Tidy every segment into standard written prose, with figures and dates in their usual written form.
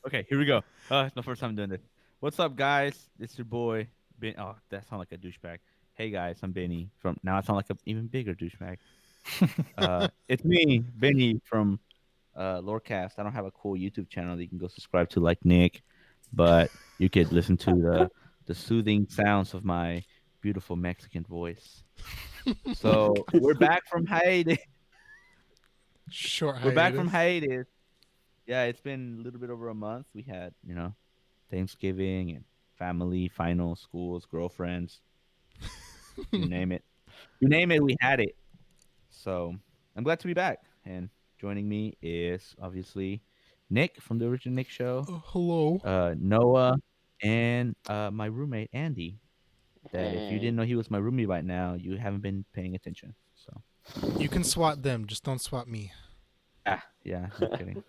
Okay, here we go. It's my first time doing this. What's up, guys? It's your boy Ben. Oh, that sounds like a douchebag. Hey guys, I'm Benny from. Now I sound like an even bigger douchebag. It's me, Benny from Lorecast. I don't have a cool YouTube channel that you can go subscribe to like Nick, but you could listen to the soothing sounds of my beautiful Mexican voice. So we're back from hiatus. Short We're back from hiatus. hiatus. Yeah, it's been a little bit over a month. We had, Thanksgiving and family, finals, schools, girlfriends, you name it. You name it, we had it. So I'm glad to be back. And joining me is obviously Nick from the original Nick show, Hello. Noah, and my roommate Andy. That if you didn't Hey. know he was my roommate by now, you haven't been paying attention. So You can swat them, just don't swat me. yeah, no kidding.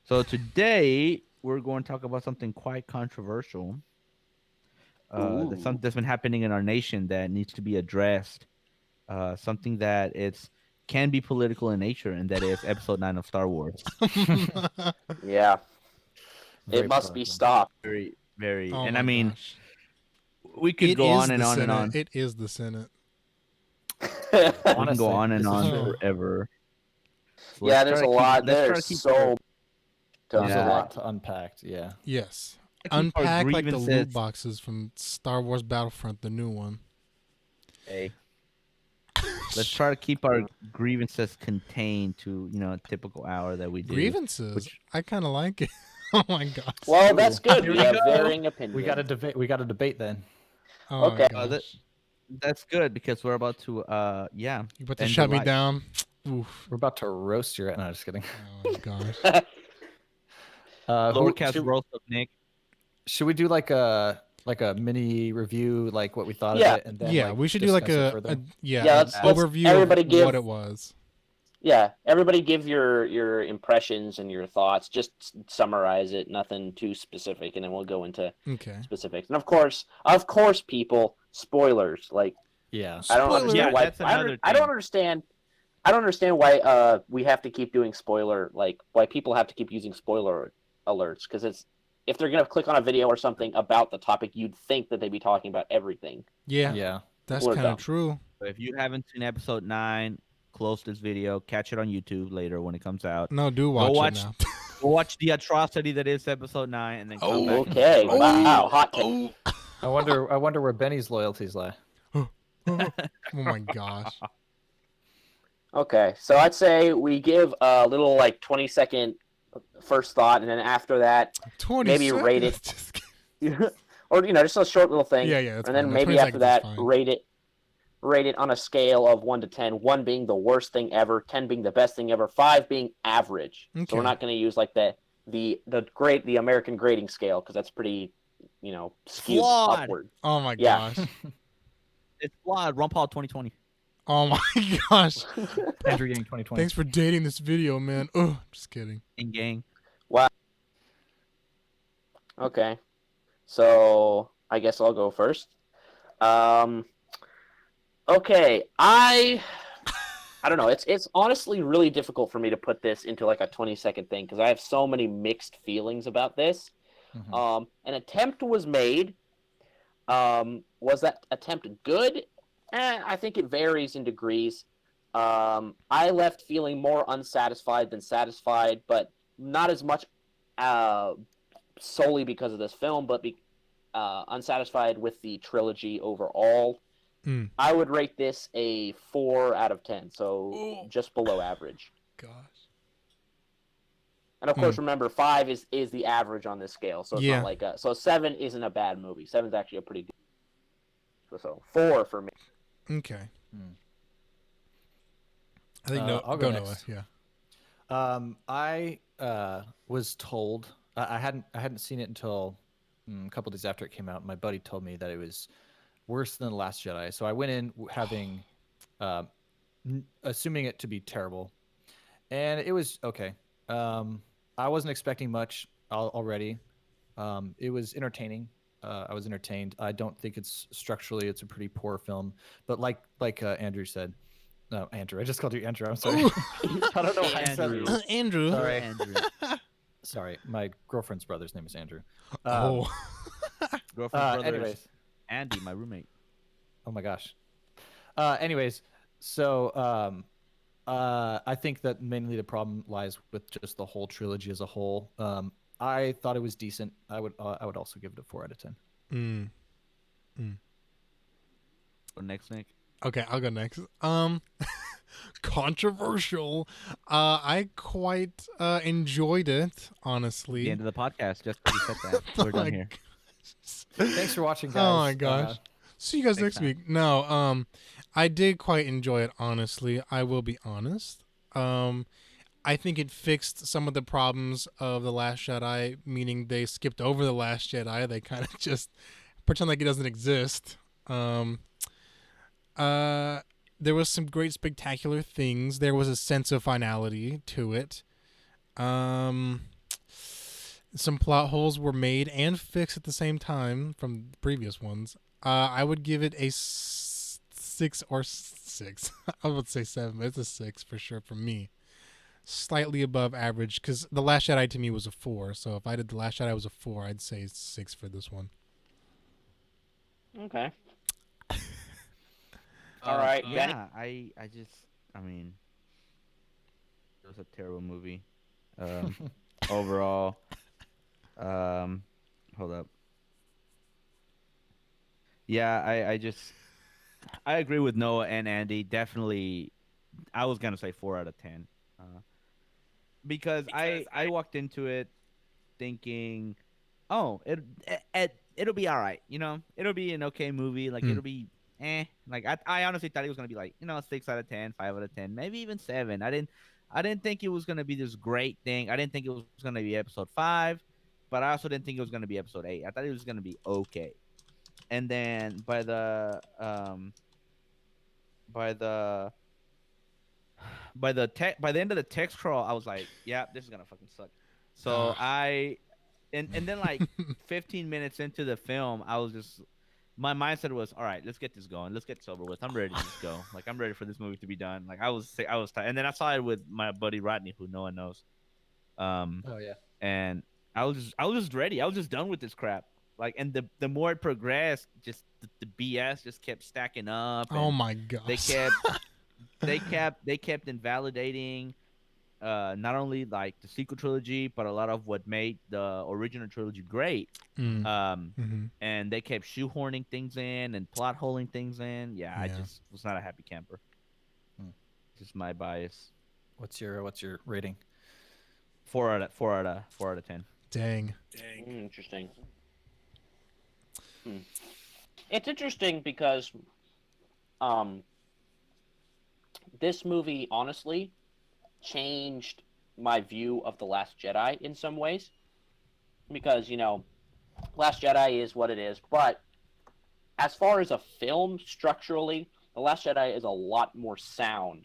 So today we're going to talk about something quite controversial. That's Ooh. something that's been happening in our nation that needs to be addressed. Something that it's can be political in nature, and that is Episode 9 of Star Wars. Yeah. It Very must be political. stopped. Very, very, Oh and I my mean, gosh. we could It go is on and the on and Senate. on. It is the Senate. We can go Honestly, on and this is on true. forever. So Yeah, there's a lot. let's try There's to keep our so to there's a yeah, unpack. lot to unpack. Yeah. Yes. keep our Unpack like the grievances. loot boxes from Star Wars Battlefront, the new one. Hey, let's try to keep our grievances contained to a typical hour that we do. Grievances. Which I kind of like it. Oh my gosh. Well, that's good. Here We we have go. varying opinions. We got to debate. We got to debate then. Oh Okay. my gosh. that's good because we're about to You about to end shut the me light. down? Oof. We're about to roast your. No, just kidding. Oh my gosh. Lorecast should, roast of Nick. should we do like a mini review, like what we thought Yeah. of it, and then Yeah, like we should do like discuss it a further? Yeah, an let's overview everybody of give what it was. everybody give your impressions and your thoughts. Just summarize it, nothing too specific, and then we'll go into Okay. specifics. And of course, people, spoilers. Like Yeah. I don't Spoiler. understand Yeah, why that's another I don't thing. understand. I don't understand why we have to keep doing why people have to keep using spoiler alerts because it's if they're gonna click on a video or something about the topic, you'd think that they'd be talking about everything. Yeah, Yeah. that's We're kind of dumb. true. So if you haven't seen Episode 9, close this video, catch it on YouTube later when it comes out. No, do Go watch it watch now. Go watch the atrocity that is Episode 9, and then come back. And Okay, talk wow, about hot take. I wonder where Benny's loyalties lie. Oh my gosh. Okay, so I'd say we give a little 20-second first thought, and then after that, 20 maybe seconds. rate it. Just kidding. or just a short little thing. Yeah, that's and then fine. No, maybe 20 after seconds is that, fine. rate it on a scale of 1 to 10. 1 being the worst thing ever, 10 being the best thing ever, 5 being average. Okay. So we're not going to use like the American grading scale because that's pretty skewed Flawed. upward. Oh my Yeah. gosh. It's flawed. Ron Paul 2020. Oh my gosh. Andrew Yang 2020. Thanks for dating this video, man. Oh, just kidding. In gang. Okay, so I guess I'll go first. Okay, I don't know. It's honestly really difficult for me to put this into like a 20-second thing because I have so many mixed feelings about this. Mhm. An attempt was made. Was that attempt good? I think it varies in degrees. I left feeling more unsatisfied than satisfied, but not as much solely because of this film, but unsatisfied with the trilogy overall. Mm. I would rate this a 4 out of 10, so Ooh. just below average. Gosh. And of course, remember 5 is the average on this scale, so it's Yeah. not like so 7 isn't a bad movie. 7 is actually a pretty good. So 4 for me. Okay. Hmm. I think I'll go go Noah. next. Yeah. I was told I hadn't seen it until a couple days after it came out. My buddy told me that it was worse than The Last Jedi. So I went in having assuming it to be terrible, and it was okay. I wasn't expecting much already. It was entertaining. I was entertained. I don't think it's structurally it's a pretty poor film, but like Andrew said, no Andrew. I just called you Andrew. I'm sorry. I don't know why I said Andrew. it. Andrew. Sorry. Andrew. Sorry, my girlfriend's brother's name is Andrew. Oh. Girlfriend's brother is Anyways, Andy, my roommate. oh my gosh. Anyways, so I think that mainly the problem lies with just the whole trilogy as a whole. I thought it was decent. I would also give it a 4 out of 10. Mm. Next, Nick. Okay, I'll go next. Controversial. I quite enjoyed it, honestly. The end of the podcast. Just you said that. Oh We're done my here. Thanks for watching, guys. Oh my gosh. See you guys next next time. week. No, I did quite enjoy it, honestly. I will be honest. I think it fixed some of the problems of The Last Jedi, meaning they skipped over The Last Jedi. They kind of just pretend like it doesn't exist. There was some great spectacular things. There was a sense of finality to it. Some plot holes were made and fixed at the same time from the previous ones. I would give it a 6 or 6. I would say 7, but it's a 6 for sure for me. Slightly above average, because The Last Jedi to me was a 4. So if I did The Last Jedi was a 4, I'd say 6 for this one. Okay. All right, Benny. Yeah, I mean, it was a terrible movie. Overall, hold up. Yeah, I agree with Noah and Andy. Definitely, I was gonna say 4 out of 10, because I walked into it thinking, oh, it'll be all right, it'll be an okay movie, like it'll be like I honestly thought it was gonna be like 6 out of 10, 5 out of 10, maybe even 7. I didn't think it was gonna be this great thing. I didn't think it was gonna be episode 5, but I also didn't think it was gonna be episode 8. I thought it was gonna be okay. And then by the by the end of the text crawl, I was like, yeah, this is gonna fucking suck. So and then like 15 minutes into the film, I was just, my mindset was, all right, let's get this going, let's get this over with. I'm ready to just go. Like, I'm ready for this movie to be done. Like, I was tired. And then I saw it with my buddy Rodney, who no one knows. Oh yeah. And I was just ready. I was just done with this crap. Like, and the more it progressed, just the BS just kept stacking up. Oh And my gosh. they kept invalidating not only like the sequel trilogy, but a lot of what made the original trilogy great. And they kept shoehorning things in and plot holing things in. Yeah, I Yeah. just was not a happy camper. Just my bias. What's your rating? 4 out of 10. Dang. Interesting. It's interesting because this movie honestly changed my view of The Last Jedi in some ways. Because, Last Jedi is what it is, but as far as a film structurally, The Last Jedi is a lot more sound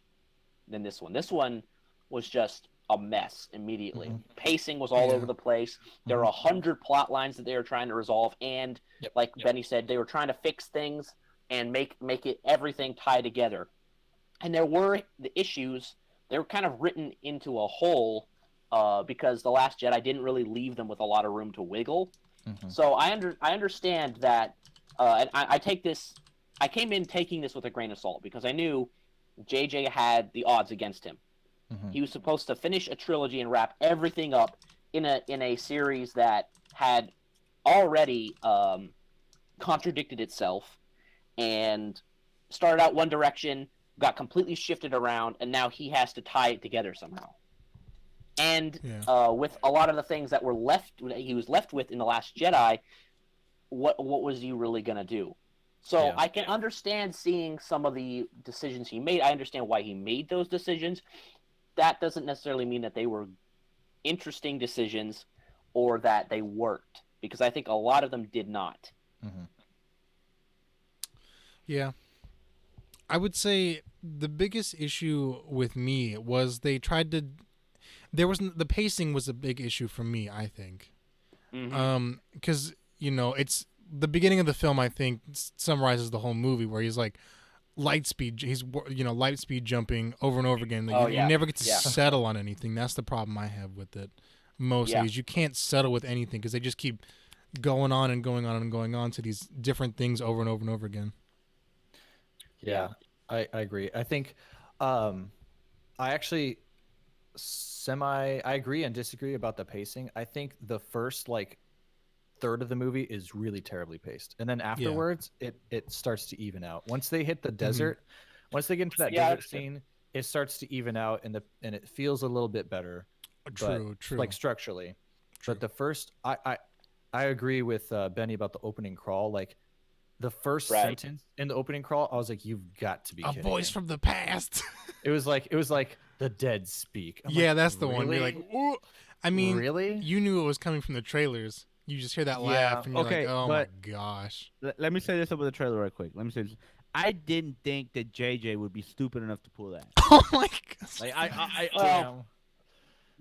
than this one. This one was just a mess immediately. Pacing was all over the place. There were 100 plot lines that they were trying to resolve, and like Benny said, they were trying to fix things and make it everything tie together. And there were the issues. They were kind of written into a hole because The Last Jedi didn't really leave them with a lot of room to wiggle. So I understand that, and I take this. I came in taking this with a grain of salt because I knew JJ had the odds against him. He was supposed to finish a trilogy and wrap everything up in a series that had already contradicted itself and started out one direction, got completely shifted around, and now he has to tie it together somehow. And with a lot of the things that he was left with in The Last Jedi, what was he really gonna do? So I can understand seeing some of the decisions he made. I understand why he made those decisions. That doesn't necessarily mean that they were interesting decisions or that they worked, because I think a lot of them did not. Yeah. I would say the biggest issue with me was the pacing was a big issue for me, I think. Because, it's the beginning of the film, I think, summarizes the whole movie, where he's like light speed jumping over and over again. You never get to settle on anything. That's the problem I have with it. mostly. Yeah. Is you can't settle with anything because they just keep going on and going on and going on to these different things over and over and over again. Yeah, I agree. I think I actually I agree and disagree about the pacing. I think the first like third of the movie is really terribly paced. And then afterwards it starts to even out. Once they hit the desert, once they get into that Yeah, desert scene, it starts to even out and it feels a little bit better. True, but, true. Like structurally. True. But the first I agree with Benny about the opening crawl. Like the first sentence in the opening crawl, I was like, "You've got to be a kidding voice me." from the past. It was like the dead speak. I'm yeah, like, that's the one. You're "Really? like, ooh. I mean, Really? you knew it was coming from the trailers. You just hear that Yeah. laugh, and you're Okay, like, oh but- my gosh. Let me say this about the trailer right quick. Let me say this. I didn't think that JJ would be stupid enough to pull that. Oh my gosh. Like I Well,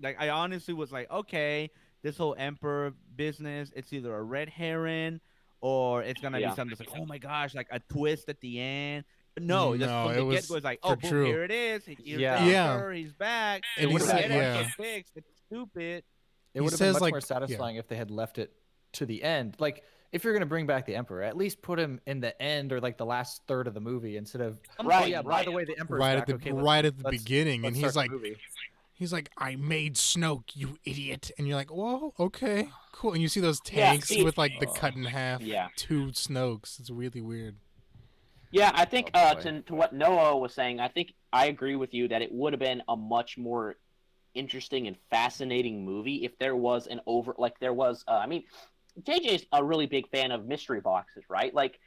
like I honestly was like, okay, this whole emperor business, it's either a red herring or it's gonna be Yeah. something that's like, oh my gosh, like a twist at the end. But no, just No, from it the was get go, it's like, for oh, boom, true. here it is. Here's Yeah. the Yeah. emperor, he's back. And We he don't said- get yeah. it fixed. It's stupid. It He would have been says, much like- more yeah. satisfying if they had left it to the end. Like if you're gonna bring back the emperor, at least put him in the end or like the last third of the movie instead of Right, oh yeah, by right. the way, the emperor's Right back. at the Okay, right at the let's- beginning, let's and he's start like, the movie. I made Snoke, you idiot, and you're like, whoa, okay, cool. And you see those Yeah, tanks see- with like the cut in half, Yeah. two Snokes. It's really weird. Yeah, I think Oh, boy. to what Noah was saying, I think I agree with you that it would have been a much more interesting and fascinating movie if there was an over like there was. I mean, JJ's a really big fan of mystery boxes, right? Like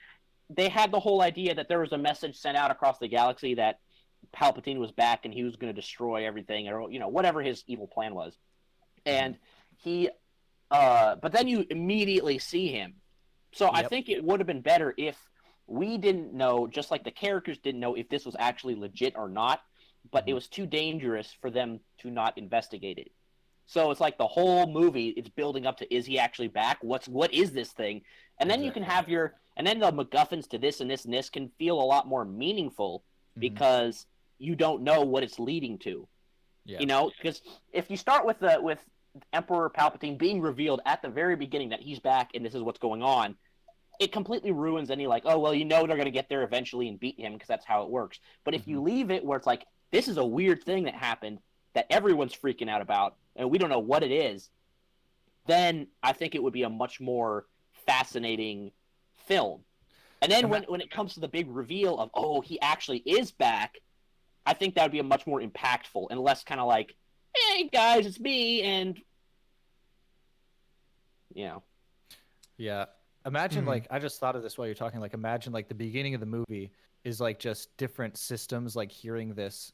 they had the whole idea that there was a message sent out across the galaxy that Palpatine was back and he was going to destroy everything, or whatever his evil plan was, and he. But then you immediately see him, so I Yep. think it would have been better if we didn't know, just like the characters didn't know if this was actually legit or not, but it was too dangerous for them to not investigate it. So it's like the whole movie, it's building up to, is he actually back? What is this thing? And then you can have and then the MacGuffins to this and this and this can feel a lot more meaningful because you don't know what it's leading to. Yeah. Because if you start with Emperor Palpatine being revealed at the very beginning that he's back and this is what's going on, it completely ruins any like, oh, well, they're going to get there eventually and beat him because that's how it works. But if you leave it where it's like, this is a weird thing that happened that everyone's freaking out about and we don't know what it is, then I think it would be a much more fascinating film. And then when it comes to the big reveal of, oh, he actually is back, I think that would be a much more impactful and less kind of like, hey, guys, it's me, and, Yeah. Imagine like I just thought of this while you're talking. Like imagine like the beginning of the movie is like just different systems like hearing this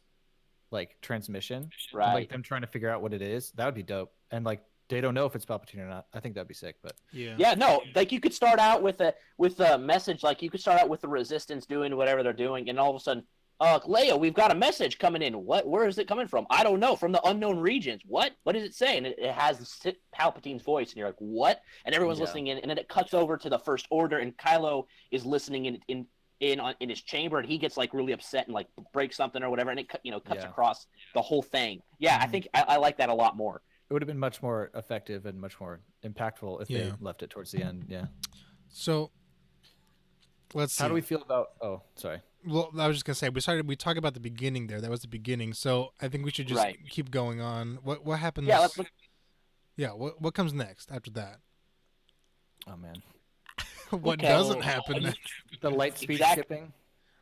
like transmission. And, Right. like them trying to figure out what it is. That would be dope. And like they don't know if it's Palpatine or not. I think that'd be sick. But Yeah, no, like you could start out with a message, like you could start out with the Resistance doing whatever they're doing, and all of a sudden, Leia, we've got a message coming in. What? Where is it coming from? I don't know. From the unknown regions. What? What does it say? And it has Palpatine's voice, and you're like, what? And everyone's listening in, and then it cuts over to the First Order, and Kylo is listening in his chamber, and he gets like really upset and like breaks something or whatever, and it cuts across the whole thing. Yeah, I think I like that a lot more. it would have been much more effective and much more impactful if they left it towards the end. Yeah. So let's see. How do we feel about? Oh, sorry. Well, I was just gonna say we talked about the beginning there. That was the beginning. So I think we should just keep going on. What happens? Yeah, let's look. Yeah, what comes next after that? Oh man. What Okay. doesn't happen next? The light speed Exactly. shipping.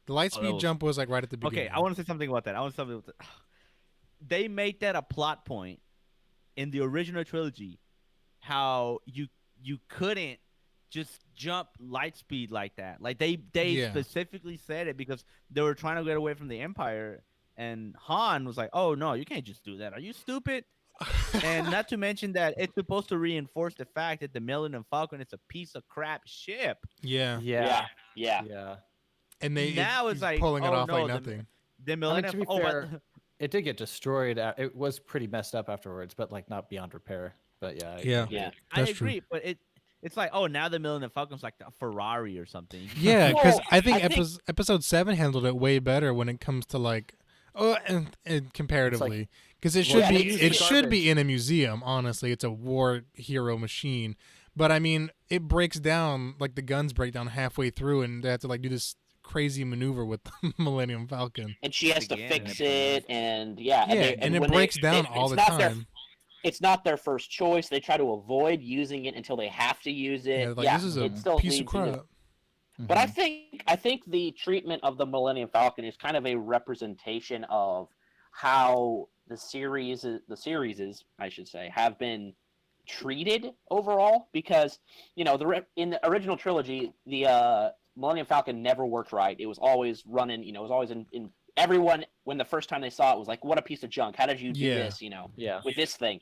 The light speed was- jump was like right at the beginning. Okay, I want to say something about that. They made that a plot point in the original trilogy, how you couldn't just jump light speed like that. Like they Yeah. specifically said it because they were trying to get away from the Empire, and Han was like, "Oh no, you can't just do that. Are you stupid?" And not to mention that it's supposed to reinforce the fact that the Millennium Falcon is a piece of crap ship. Yeah. Yeah. Yeah. And Now it's he's like, pulling it oh, off no, like the- nothing. The Millennium. to be oh, fair, but- It did get destroyed. It was pretty messed up afterwards, but like not beyond repair. But yeah. Yeah. Yeah. I That's true. agree, but it's like, oh, now the Millennium Falcon's like a Ferrari or something. Yeah, because Well, I think, I think- episode 7 handled it way better when it comes to like And comparatively, because well, yeah, it should be garbage. in a museum. Honestly, it's a war hero machine. But I mean, it breaks down like the guns break down halfway through, and they have to like do this crazy maneuver with the Millennium Falcon. and she has to Again, and fix it it, burns. and yeah, and Yeah, they and and it when they, breaks down all it's the not their time. it's not their first choice. They try to avoid using it until they have to use Yeah, it. like Yeah, this is a it still piece of leads you to. crap. But I Mhm. think the treatment of the Millennium Falcon is kind of a representation of how the series is, I should say, have been treated overall. Because in the original trilogy, the Millennium Falcon never worked right. It was always running. It was always in everyone when the first time they saw it was like, what a piece of junk. How did you do Yeah, this? Yeah. With this thing.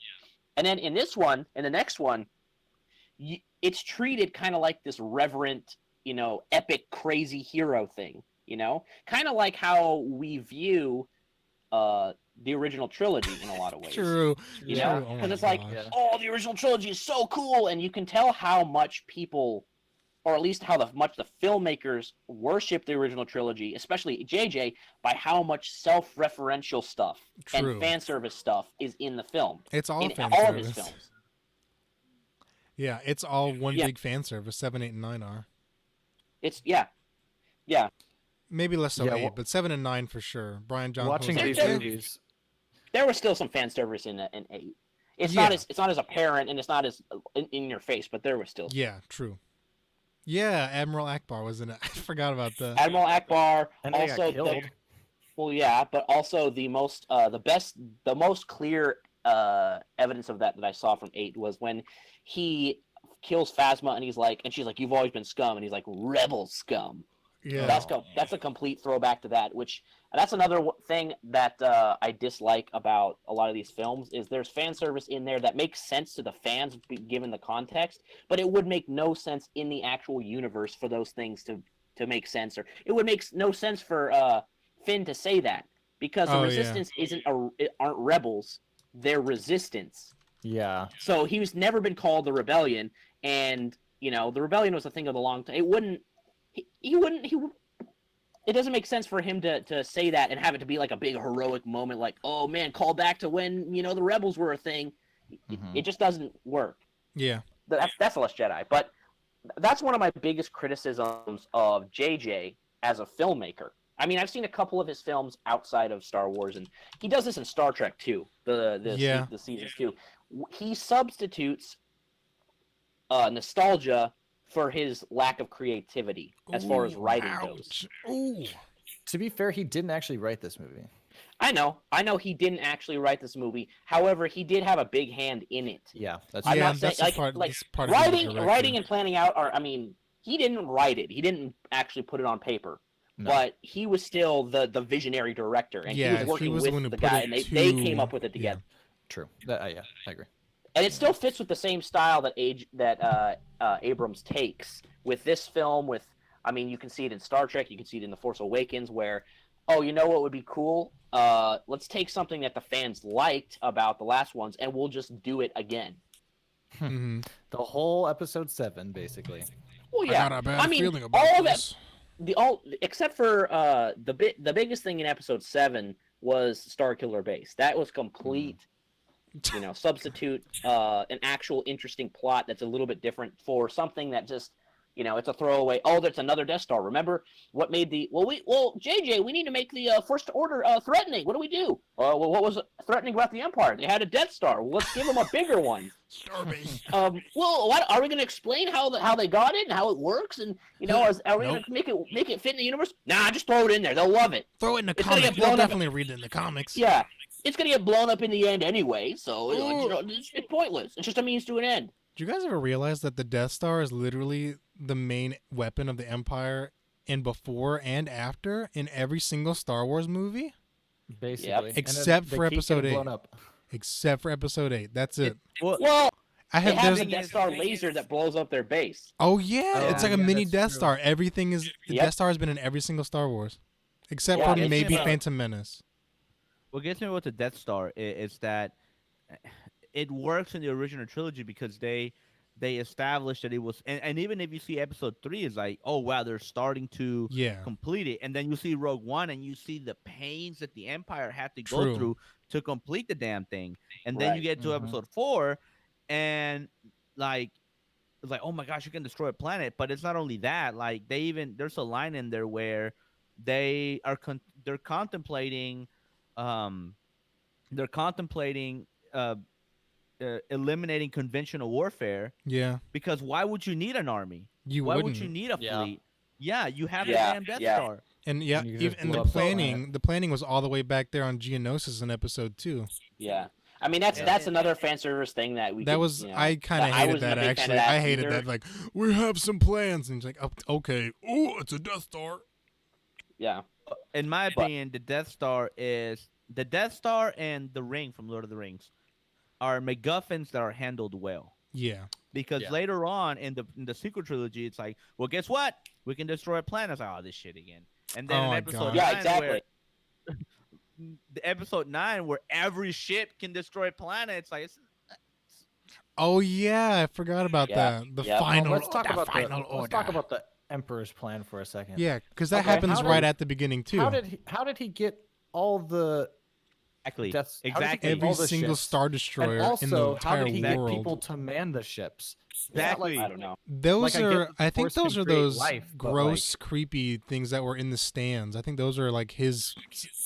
And then in the next one, it's treated kind of like this reverent, epic, crazy hero thing. Kind of like how we view uh, the original trilogy in a lot of ways. true, Yeah. true. Oh Because my it's like, gosh. Yeah. oh, the original trilogy is so cool, and you can tell how much people, or at least how much the filmmakers worship the original trilogy, especially JJ, by how much self-referential stuff and True. fan service stuff is in the film, It's all in fan all of his service. films. Yeah, it's all one Yeah. big fan service. 7, 8, and 9 are. It's yeah. Maybe less so Yeah, 8, but 7 and 9 for sure. Brian Johnson Watching was like, these They're- movies, There was still some fan service in 8. It's Yeah. not as apparent, and it's not as in your face, but there was still yeah, true. Yeah, Admiral Akbar was in it. I forgot about that. Admiral Akbar. and they Also, got killed. well, yeah, but also the most clear evidence of that I saw from 8 was when he kills Phasma, and she's like, "You've always been scum," and he's like, "Rebel scum." Yeah. That's a complete throwback to that. Which that's another thing that I dislike about a lot of these films is there's fan service in there that makes sense to the fans given the context, but it would make no sense in the actual universe for those things to make sense, or it would make no sense for Finn to say that, because the Oh, yeah. Resistance aren't rebels, they're Resistance. Yeah. So he's never been called the Rebellion, and the Rebellion was a thing of a long time. It wouldn't. He wouldn't. It doesn't make sense for him to say that and have it to be like a big heroic moment, like, oh man, call back to when the rebels were a thing. Mhm. It just doesn't work. Yeah. That's The Last Jedi, but that's one of my biggest criticisms of JJ as a filmmaker. I mean, I've seen a couple of his films outside of Star Wars, and he does this in Star Trek too. Yeah. The seasons too. He substitutes nostalgia for his lack of creativity as far as Ooh, writing goes. ouch. Ooh. To be fair, he didn't actually write this movie. I know he didn't actually write this movie. However, he did have a big hand in it. Yeah, that's I'm Yeah, not saying that's the part- that's part of being a director. writing and planning out are. I mean, he didn't write it. He didn't actually put it on paper. No. But he was still the visionary director, and Yeah, he was he working was the one with who the put guy, it and they to- came up with it yeah. together. true. Yeah, I agree. And it still fits with the same style that Abrams takes with this film. I mean, you can see it in Star Trek, you can see it in The Force Awakens, where, oh, you know what would be cool? Let's take something that the fans liked about the last ones, and we'll just do it again. Mhm. The whole episode 7, basically. Well, yeah. I got a bad mean, feeling about all this. except for the biggest thing in episode 7 was Starkiller Base. That was complete, substitute an actual interesting plot that's a little bit different for something that just, it's a throwaway. Oh, that's another Death Star. Remember what made JJ, we need to make the First Order threatening. What do we do? Well, what was threatening about the Empire? They had a Death Star. Well, let's give them a bigger one. Starbase. Are we going to explain how they got it and how it works? And are we going to make it fit in the universe? Nah, just throw it in there. They'll love it. Throw it in the It's gonna comics. get blown They'll up. definitely read it in the comics. Yeah, it's going to get blown up in the end anyway. So it's pointless. It's just a means to an end. Do you guys ever realize that the Death Star is literally the main weapon of the Empire in before and after in every single Star Wars movie? Basically. Yep. And then Except they for keep episode getting 8. blown up. Except for episode 8. That's it. Well, I they have have there's the Death Star laser that blows up their base. Oh yeah, Oh, it's like a yeah, mini that's Death true. Star. Everything is the Yep. Death Star has been in every single Star Wars. Except Yeah, for it's maybe just, Phantom Menace. What gets me with the Death Star is that it works in the original trilogy because they they established that it was, and even if you see episode 3, is like, oh wow, they're starting to Yeah. complete it, and then you see Rogue One, and you see the pains that the Empire had to go True. through to complete the damn thing, and then you Right. get to episode 4, and like it's like, oh my gosh, you can destroy a planet. But it's not only that. Like there's a line in there where they're contemplating, um, they're contemplating eliminating conventional warfare, Yeah. because why would you need an army? You Why would wouldn't. you need a Yeah. fleet? Yeah, you have the Yeah, damn Death yeah. Star. And yeah, And you even just and blew the up the planet. planning was all the way back there on Geonosis in episode 2. Yeah. I mean, that's Yeah. another fan service thing that we. That could, was you know, I kind of that I hated wasn't a that big fan actually. of that I hated either. that. Like, we have some plans, and he's like, "Oh, okay, oh, it's a Death Star." Yeah. In my But- opinion, the Death Star and the Ring from Lord of the Rings are MacGuffins that are handled well. Yeah. Because Yeah. later on in the sequel trilogy, it's like, well, guess what? We can destroy a planet. It's like, oh, this shit again. And then Oh in my episode God. 9, Yeah, exactly. the episode 9, where every ship can destroy a planet, it's like, Oh yeah, I forgot about Yeah. that. The Yep. final. Let's talk the about final the, order. let's talk about the Emperor's plan for a second. Yeah, because that Okay, happens how right did- at the beginning too. How did he get all the exactly. deaths? How did he Exactly. get Every all the single ships? Star Destroyer And also, in the how entire did he get world. people to man the ships? It's not Exactly. I don't know. Those Like, I get are, that I the think Force can those are create those life, but, gross, creepy things that were in the stands. I think those are like his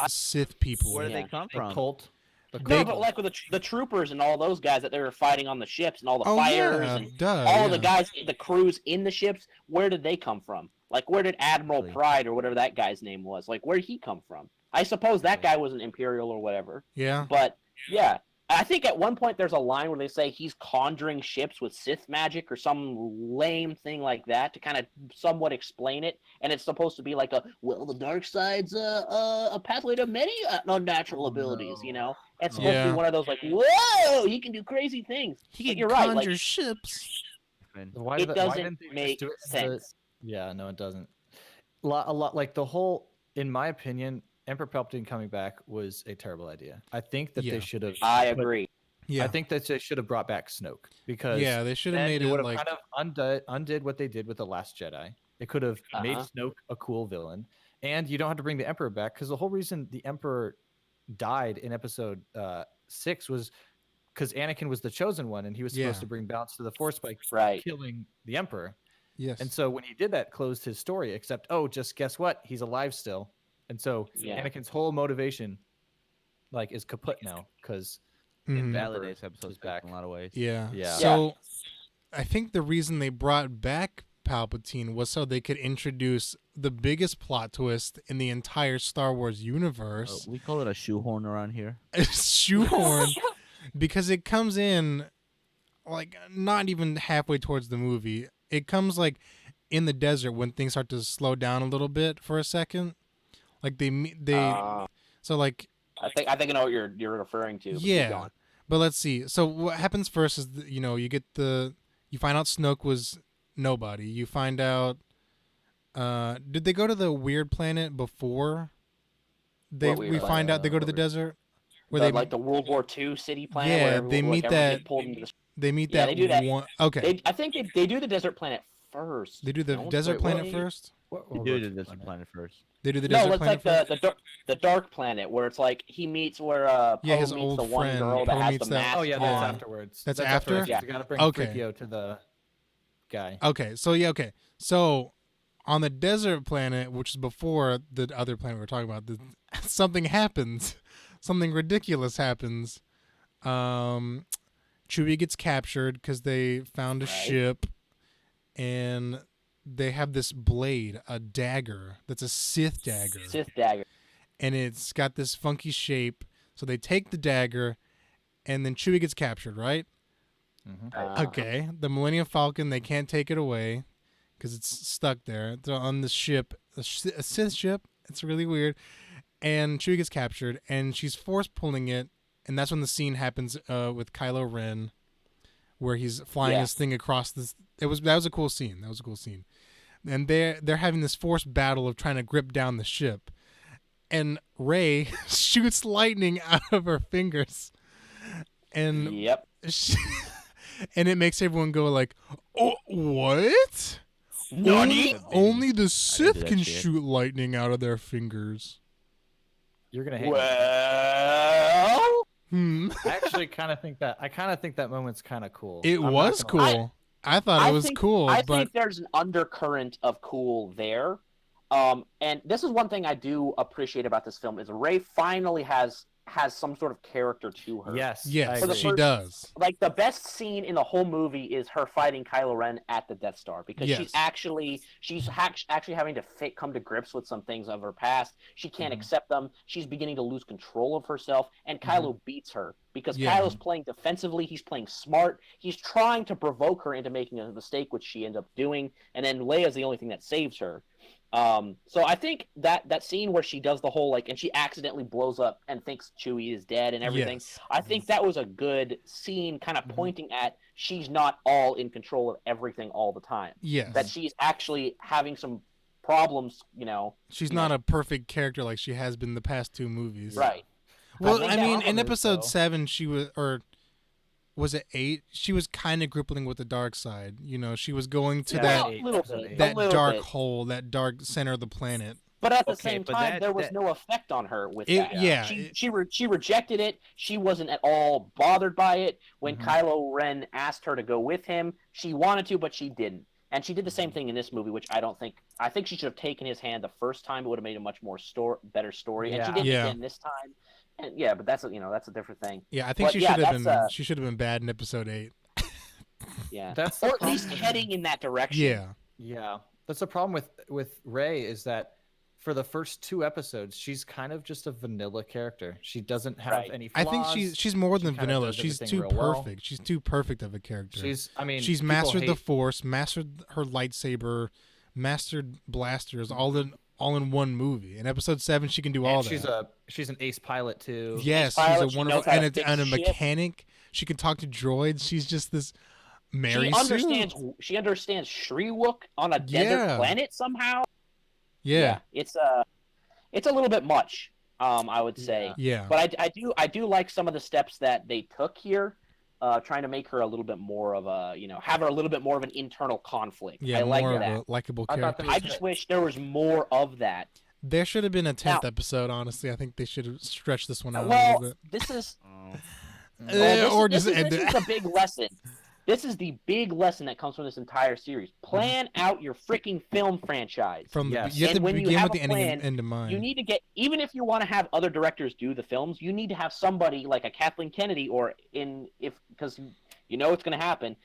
Sith people. Where do Yeah. they come The from? cult. The No, cult. but like with the troopers and all those guys that they were fighting on the ships and all the Oh fires yeah, and duh. all the yeah. guys, the crews in the ships, where did they come from? Like, where did Admiral Exactly. Pride or whatever that guy's name was? Like, where did he come from? I suppose that Exactly. guy was an Imperial or whatever. Yeah. But yeah, I think at one point there's a line where they say he's conjuring ships with Sith magic or some lame thing like that to kind of somewhat explain it. And it's supposed to be like the dark side's a pathway to many unnatural abilities. You know, it's supposed to Yeah. be one of those like, whoa, he can do crazy things. He But can you're right, conjure like, ships. Why it why doesn't didn't they just make do it as sense. Yeah, no, it doesn't. A lot like the whole, in my opinion, Emperor Palpatine coming back was a terrible idea. I think that Yeah. they should have. I agree. Yeah. I think that they should have brought back Snoke because Yeah, they should have then made it it would have like kind of undid what they did with the Last Jedi. It could have made Uh-huh. Snoke a cool villain, and you don't have to bring the Emperor back because the whole reason the Emperor died in Episode 6 was because Anakin was the chosen one, and he was supposed Yeah. to bring balance to the Force by Right. killing the Emperor. yes. And so when he did that, closed his story. Except, oh, just guess what? He's alive still, and so Yeah. Anakin's whole motivation, like, is kaput now because Mhm. Invalidates Emperor episode is 6 back. in a lot of ways. Yeah. Yeah. So I think the reason they brought back Palpatine was so they could introduce the biggest plot twist in the entire Star Wars universe. We call it a shoehorn around here. Shoehorn, because it comes in like not even halfway towards the movie. It comes like in the desert when things start to slow down a little bit for a second. Like so like I think I know what you're referring to. but keep yeah. going. But let's see. So what happens first is you find out Snoke was nobody. You find out did they go to the weird planet before What weird we find out they go to the planet? desert where The- they like the World War II city planet. Yeah, where everyone, they like, meet everyone that- get pulled into the they meet Yeah, that they do that. one okay. I think they do the desert planet first. They do the don't desert they? planet Wait. first? You do the distant planet first. They do the No, desert it's planet like first? the dark planet where it's like he meets where Yeah, Poe his meets old the one friend. girl Poe that has meets the that- mask Oh yeah, that's on. afterwards. That's after? afterwards. Yeah. You gotta bring Okay. Freakio to the guy. Okay, so on the desert planet, which is before the other planet we're talking about, something happens. Something ridiculous happens. Chewie gets captured because they found a Right. ship, and they have this blade, a dagger that's a Sith dagger, Sith dagger. and it's got this funky shape. So they take the dagger, and then Chewie gets captured, right? Okay, the Millennium Falcon, they can't take it away because it's stuck there. It's on the ship, a Sith ship. It's really weird. And Chewie gets captured, and she's force pulling it, and that's when the scene happens with Kylo Ren, where he's flying Yeah. his thing across this. That was a cool scene. And they're having this force battle of trying to grip down the ship, and Rey shoots lightning out of her fingers, and Yep. and it makes everyone go like, "Oh, what? Nani? Only the do Sith that can shit. shoot lightning out of their fingers." You're gonna hate me. Well, I actually kind of think that. I kind of think that moment's kind of cool. It I'm not was gonna lie. cool. I thought it was cool, I but think there's an undercurrent of cool there. And this is one thing I do appreciate about this film is Rey finally has some sort of character to her. Yes. I yes, For the agree. she first- does. Like the best scene in the whole movie is her fighting Kylo Ren at the Death Star because Yes. she's actually having to come to grips with some things of her past. She can't Mhm. accept them. She's beginning to lose control of herself, and Kylo beats her because Yeah. Kylo's playing defensively. He's playing smart. He's trying to provoke her into making a mistake, which she ends up doing, and then Leia's the only thing that saves her. So I think that scene where she does the whole and she accidentally blows up and thinks Chewie is dead and everything. Yes. I think that was a good scene, kind of Mhm. pointing at she's not all in control of everything all the time. Yes. That she's actually having some problems, She's you not know. a perfect character like she has been the past 2 movies. Right. Well, think I that mean, in problem is, episode though- 7, she was, or was it 8? She was kind of grappling with the dark side. You know, she was going to Yeah, that a little bit. that a little dark bit. hole, that dark center of the planet. But at the Okay, same but time, there was that- no effect on her with It- that. yeah, She rejected it. She wasn't at all bothered by it. When Mhm. Kylo Ren asked her to go with him, she wanted to, but she didn't. And she did the same thing in this movie, which I think she should have taken his hand the first time. It would have made a much more better story. And she Yeah. didn't Yeah. again this time. And yeah, but that's a different thing. Yeah, I think But she yeah, should have that's, she should have been bad in episode 8. Yeah, That's the or at least problem. heading in that direction. Yeah. Yeah, that's the problem with Rey is that for the first 2 episodes, she's kind of just a vanilla character. She doesn't have Right. any I flaws. think she's more She than kinda vanilla. does She's everything too real well. perfect. She's too perfect of a character. She's She's people mastered the hate- Force, mastered her lightsaber, mastered blasters, all in one movie. In episode 7, she can do all and that. she's an ace pilot too. Yes, pilot, she's she a wonderful knows how to and fix a shit. mechanic. She can talk to droids. She's just this Mary Sue. She understands Shriwook on a Yeah. desert planet somehow. Yeah, it's a little bit much, I would say. yeah, But I do like some of the steps that they took here, trying to make her a little bit more of a, have her a little bit more of an internal conflict. yeah. I like more that. of a likable I thought character. that was I just wish there was more of that. There should have been a 10th Now- episode. Honestly, I think they should have stretched this one out a Well, little bit. this is Oh. Or this just end is it. the big lesson. This is the big lesson that comes from this entire series. Plan out your freaking film franchise. From the, Yes. you have to And when you begin have with the a ending plan, end in mind. You need to get, even if you want to have other directors do the films, you need to have somebody like a Kathleen Kennedy because you know it's going to happen.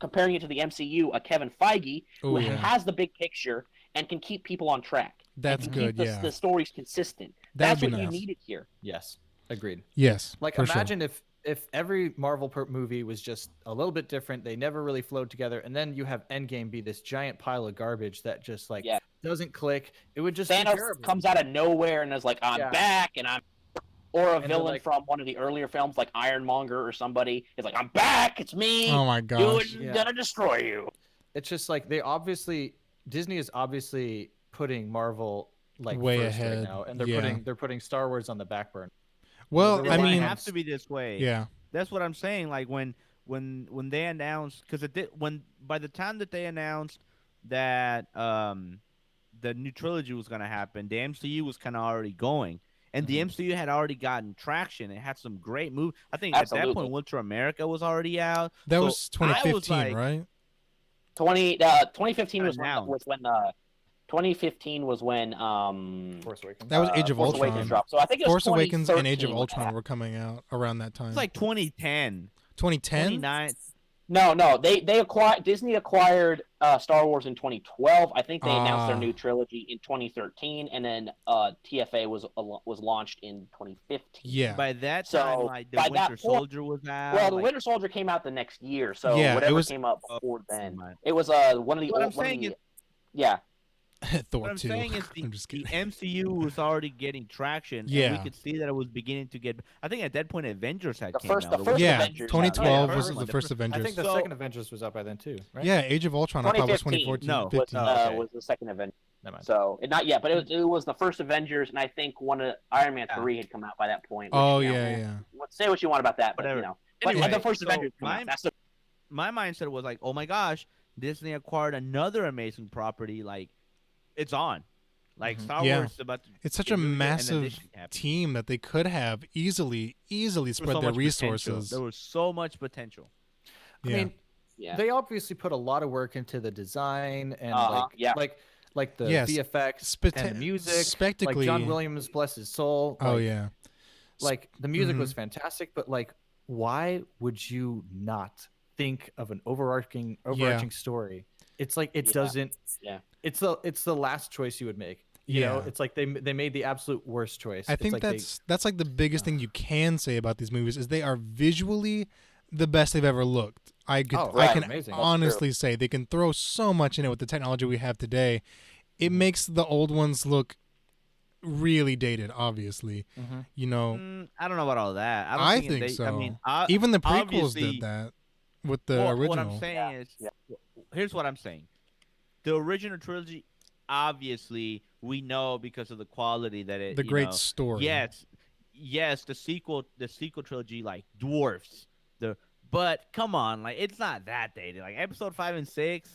Comparing it to the MCU, a Kevin Feige Oh, who yeah. has the big picture and can keep people on track. That's and good. Keep Yeah, the stories consistent. That'd That's be what you nice. needed here. Yes, agreed. yes. Like for sure. imagine if every Marvel movie was just a little bit different, they never really flowed together, and then you have Endgame be this giant pile of garbage that just Yeah. doesn't click. It would just be Thanos terrible. comes out of nowhere and is like, "I'm Yeah. back," and or a they're villain like- from one of the earlier films, like Ironmonger or somebody, is like, "I'm back, it's me, Oh my gosh. doing Yeah. gonna destroy you." It's just like Disney is obviously putting Marvel like Way first ahead. right now, and they're Yeah. putting Star Wars on the back burner. Well, They're I Well, mean, it have to be this way. yeah, That's what I'm saying. Like when they announced, because it did when by the time that they announced that the new trilogy was gonna happen, the MCU was kind of already going, and the Mhm. MCU had already gotten traction. It had some great movies. I think at that Absolutely. point, Winter America was already out. that So was I 2015, like- right? 2015 was Announced. when 2015 was when Force Awakens. That was Age of Force Ultron. Awakens dropped. So I think it was Force Awakens and Age of 2013 when that Ultron were coming out around that time. It's like 2010, 2010. 29. No, they acquired Disney acquired Star Wars in 2012. I think they announced their Ah. new trilogy in 2013, and then TFA was launched in 2015. Yeah, By that So, time, like the by that Winter point- Soldier was out. Well, the like, Winter Soldier came out the next year, so Yeah, it whatever was- came up before then, Right. it was one of the What I'm old. One of saying the, is- yeah, Thor What I'm 2. saying is I'm just the kidding. MCU was already getting traction. And Yeah. we could see that it was beginning to get. I think at that point, Avengers had The came first- out. the It first was- Yeah, Avengers, 2012 yeah, was first the one, first I Avengers. think the So- second Avengers was out by then too, right? Yeah, Age of Ultron. I thought was 2015. 2014. No, 15. okay. was the second Avenger. Never mind. So not yet, but it was the first Avengers, and I think one of Iron Man Yeah. 3 had come out by that point. Which, Oh you know, yeah, yeah. Say what you want about that, but Whatever. you know, but Anyway, the first so Avengers come my- out. That's the my mindset was like, oh my gosh, Disney acquired another amazing property. Like, it's on. Like Mhm. Star Yeah. Wars is about to It's such get a really good, and then this massive shit happened. team that they could have easily There was spread so their much potential. resources. There was so much potential. I Yeah. mean, Yeah. they obviously put a lot of work into the design and Yeah. like the Yes. VFX and the music. Like John Spectacally. Williams, bless his soul. Oh yeah. Like the music Mhm. was fantastic, but like, why would you not think of an overarching story? It's like it Yeah. doesn't. Yeah. It's the last choice you would make. You know, Yeah. it's like they made the absolute worst choice. I It's think like that's like the biggest thing you can say about these movies is they are visually the best they've ever looked. I Right. can amazing. honestly say they can throw so much in it with the technology we have today. It makes the old ones look really dated, obviously. Mm-hmm. You know, I don't know about all that. I don't I think, think they. I mean, so. Even the prequels obviously, did that with the well, what I'm original. saying is, Yeah. here's what I'm saying. The original trilogy, obviously, we know because of the quality that it, The great story. yes, yes, the sequel trilogy like dwarfs the. But come on, like it's not that dated. Like episode 5 and 6,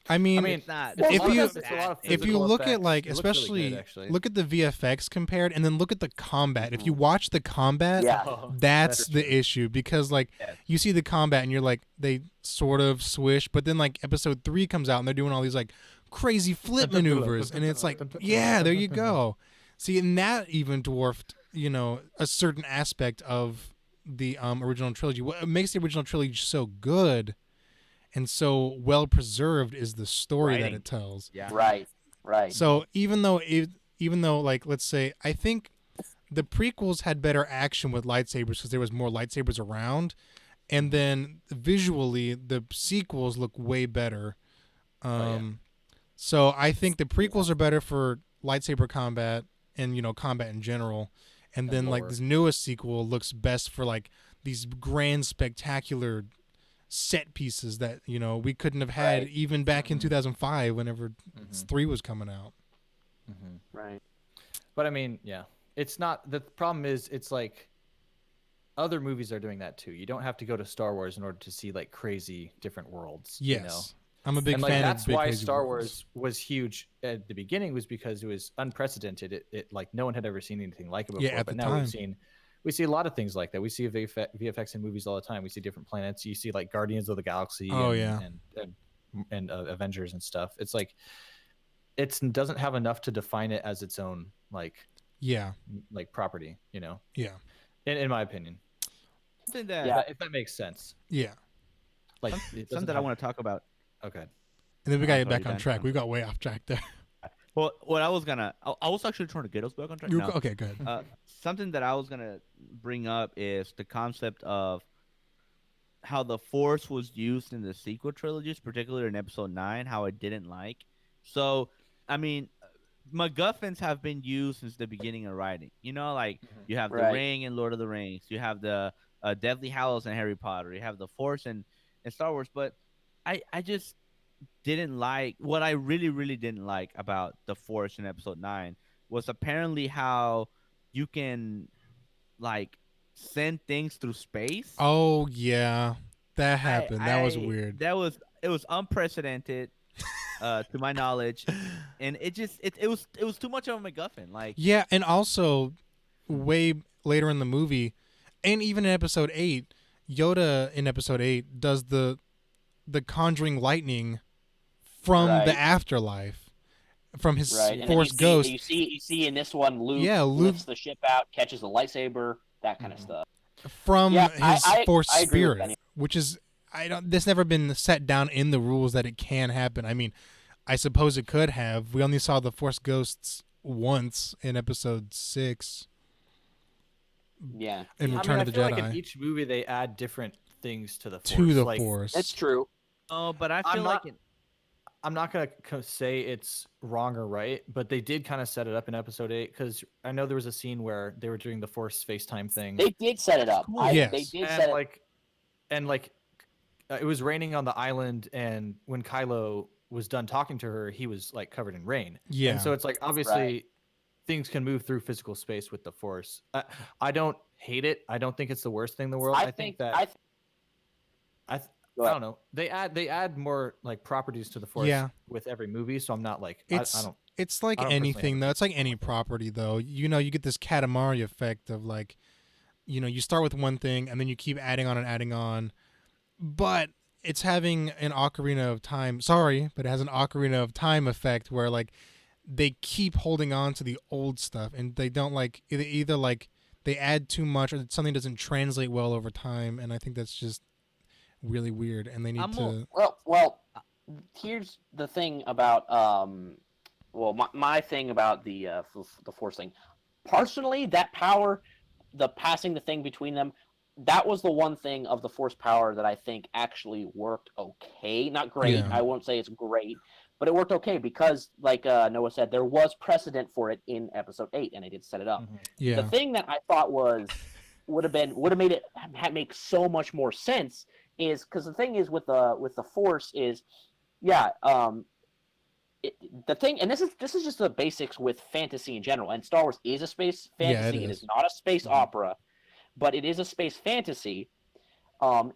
I mean, I mean, it's not. Well, if it's you not it's a that lot of dated. if you physical look at effects. like It looks really especially good, actually. look at the VFX compared and then look at the combat. If you watch the combat, Yeah. that's That's the true. issue because like Yes. you see the combat and you're like they sort of swish, but then like episode 3 comes out and they're doing all these like crazy flip maneuvers and it's like yeah, there you go. See, and that even dwarfed, a certain aspect of the original trilogy. What makes the original trilogy so good and so well preserved is the story that Writing. it tells. Yeah. Right. Right. So even though like let's say I think the prequels had better action with lightsabers because there was more lightsabers around, and then visually the sequels look way better. So I think the prequels are better for lightsaber combat and combat in general, and then like lore. this newest sequel looks best for like these grand spectacular set pieces that we couldn't have had Right. even back in 2005 whenever Mhm. 3 was coming out. Mhm. Right. But I mean, yeah, it's not. The problem is, it's like other movies are doing that too. You don't have to go to Star Wars in order to see like crazy different worlds. Yes. You know? I'm a big And like fan that's of big why crazy Star worlds. Wars was huge at the beginning, was because it was unprecedented. It like no one had ever seen anything like it before. Yeah, at but the now time. we see a lot of things like that. We see VFX in movies all the time. We see different planets. You see like Guardians of the Galaxy. Oh, and, yeah. and Avengers and stuff. It's like it doesn't have enough to define it as its own like Yeah. property. Yeah. In my opinion, Something that, Yeah. if that makes sense. Yeah. Like something it doesn't that I have- want to talk about. Okay. And then we I'm got to sorry, get back you're on done. track. I'm We got way off track there. Well, what I was actually trying to get us back on track. You No. okay, good. Something that I was gonna bring up is the concept of how the Force was used in the sequel trilogies, particularly in Episode 9. How I didn't like. So, I mean, MacGuffins have been used since the beginning of writing. Like you have the Right. Ring in Lord of the Rings, you have the Deathly Hallows in Harry Potter, you have the Force in Star Wars. But I just didn't like what I really didn't like about the Force in Episode 9 was apparently how you can like send things through space. Oh yeah, that happened. That was I- weird. It was unprecedented, to my knowledge, and it was too much of a MacGuffin. Like Yeah, and also way later in the movie, and even in Episode 8, Yoda in Episode 8 does the conjuring lightning from Right. the afterlife, from his Right. And then Force ghost. You see in this one, Luke Yeah, Luke- lifts the ship out, catches the lightsaber, that kind of stuff. From Yeah, his I Force agree with spirit, Benny. which is this never been set down in the rules that it can happen. I mean, I suppose it could have. We only saw the Force ghosts once in Episode 6 Yeah. in I Return mean, of the I feel Jedi like in each movie they add different things to the Force. to the like, Force. That's true. oh, but I feel I'm like not- I'm not gonna say it's wrong or right, but they did kind of set it up in Episode 8 because I know there was a scene where they were doing the Force FaceTime thing, They did set it up. Cool. Yes. They did and set it. like it was raining on the island, and when Kylo was done talking to her, he was like covered in rain. Yeah. And so it's like obviously things can move through physical space with the Force. I don't hate it. I don't think it's the worst thing in the world. I think that Go I ahead. don't know. They add more like properties to the Force Yeah. with every movie, so I'm not like I don't. It's like I don't personally have anything a though. big It's like problem any with it. property though. You get this Katamari effect of like, you start with one thing and then you keep adding on and adding on. But it's having an Ocarina of Time. Sorry, but it has an Ocarina of Time effect where like they keep holding on to the old stuff and they don't like either like they add too much or something doesn't translate well over time, and I think that's just really weird and they need I'm more. to. Well, here's the thing about well, my thing about the Force thing. Personally, that power, the passing the thing between them, that was the one thing of the Force power that I think actually worked okay. Not great. Yeah. I won't say it's great, but it worked okay because, like Noah said, there was precedent for it in Episode 8, and they did set it up. Mhm. The Yeah. thing that I thought would have made it make so much more sense is because the thing is with the Force is, yeah, the thing, and this is just the basics with fantasy in general. And Star Wars is a space Yeah, it fantasy. It is is. not a space Mhm. opera, but it is a space fantasy.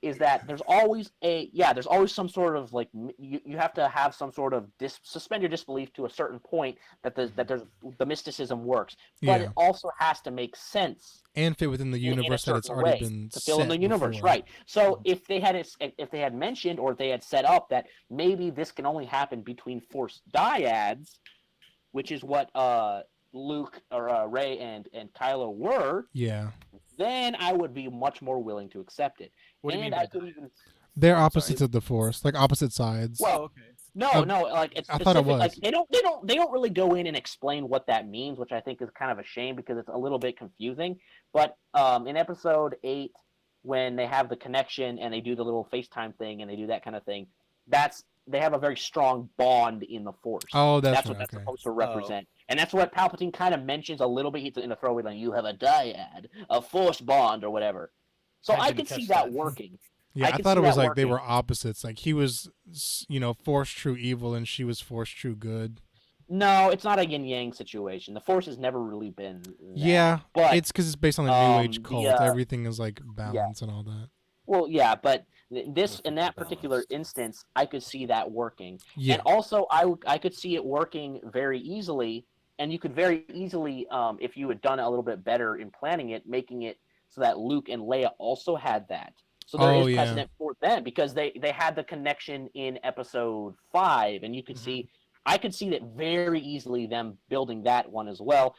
Is that there's always some sort of like you have to have some sort of suspend your disbelief to a certain point that there's the mysticism works, but it Yeah. also has to make sense And fit within the in a universe that it's certain already way been to fill in set the universe, before. right? So Mhm. if they had mentioned or if they had set up that maybe this can only happen between Force dyads, which is what Luke or Ray and Kylo were, Yeah. then I would be much more willing to accept it. What do you mean And by I could that? even They're I'm sorry. opposites of the Force, like opposite sides. well, Oh, okay. no, Uh, no, like it's I thought it specific. Like was. they don't really go in and explain what that means, which I think is kind of a shame because it's a little bit confusing. But in Episode 8, when they have the connection and they do the little FaceTime thing and they do that kind of thing, they have a very strong bond in the Force. Oh, that's That's what right. that's Okay. supposed to Oh, represent, and that's what Palpatine kind of mentions a little bit in the throwaway line. You have a dyad, a Force bond, or whatever. So I I didn't could see catch that that. working. Yeah, I I could thought see it was that like they working. were opposites. Like he was, Force true evil, and she was Force true good. No, it's not a yin yang situation. The Force has never really been that. Yeah, But it's because it's based on a New Age the cult. Everything is like yeah, balance and all that. well, yeah, but We'll in be that particular balanced. instance, I could see that working, and Yeah. also I could see it working very easily, and you could very easily, if you had done it a little bit better in planning it, making it so that Luke and Leia also had that. So there Oh is yeah. precedent for them because they had the connection in Episode 5, and you could Mhm. see. I could see that very easily them building that one as well.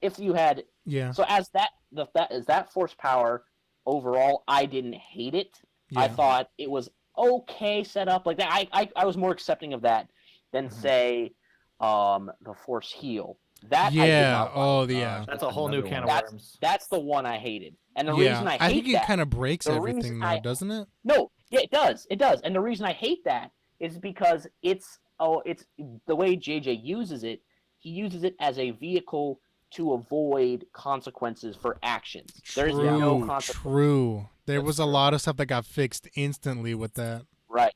If you had Yeah. so as that Force power overall, I didn't hate it. I Yeah. thought it was okay set up like that. I was more accepting of that than Mhm. say the Force heal. That I did Yeah. not like. Oh Gosh, yeah. That's a whole new another can one. of That's worms. that's the one I hated. And the reason Yeah. I I think hate it that kind of breaks the reason everything though, I doesn't it? no, yeah, it does. It does. And the reason I hate that is because it's the way JJ uses it, he uses it as a vehicle to avoid consequences for actions. There is Yeah. no True. consequence. True. There That's was a true. lot of stuff that got fixed instantly with that. Right.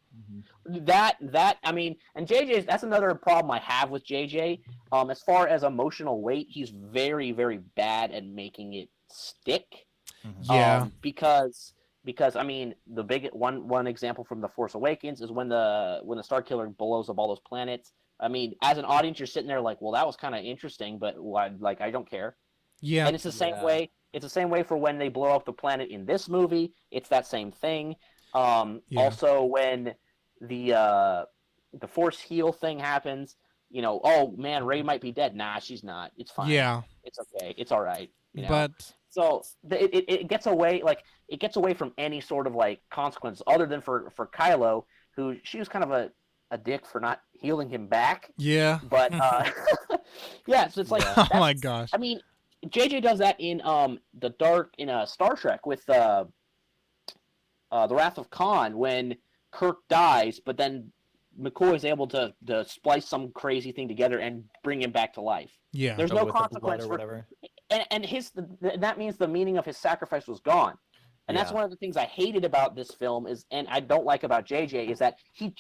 Mhm. That I mean, and JJ, that's another problem I have with JJ. As far as emotional weight, he's very, very bad at making it stick. Mhm. Yeah. Because I mean, the big one example from the Force Awakens is when the Star Killer blows up all those planets. I mean, as an audience, you're sitting there like, well, that was kind of interesting, but why? Like, I don't care. Yeah. And it's the same Yeah. way. It's the same way for when they blow up the planet in this movie. It's that same thing. Yeah. Also, when the Force heal thing happens, oh man, Ray might be dead. Nah, she's not. It's fine. Yeah. It's okay. It's all right. But So it gets away from any sort of like consequences other than for Kylo, who she was kind of a dick for not healing him back. yeah. But yeah, so it's like Yeah. Oh my gosh. I mean, JJ does that in Star Trek with the Wrath of Khan when Kirk dies, but then McCoy is able to splice some crazy thing together and bring him back to life. Yeah. There's Oh, no with the blood consequence or for whatever. and that means the meaning of his sacrifice was gone. And that's Yeah. one of the things I hated about this film is, and I don't like about JJ, is that he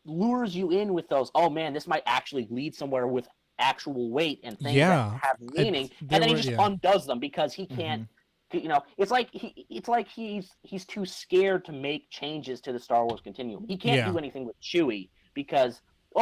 lures you in with those. Oh man, this might actually lead somewhere with actual weight and things Yeah. that have meaning, There and then he were- just yeah. undoes them because he can't. Mhm. It's like he's too scared to make changes to the Star Wars continuum. He can't Yeah. do anything with Chewie because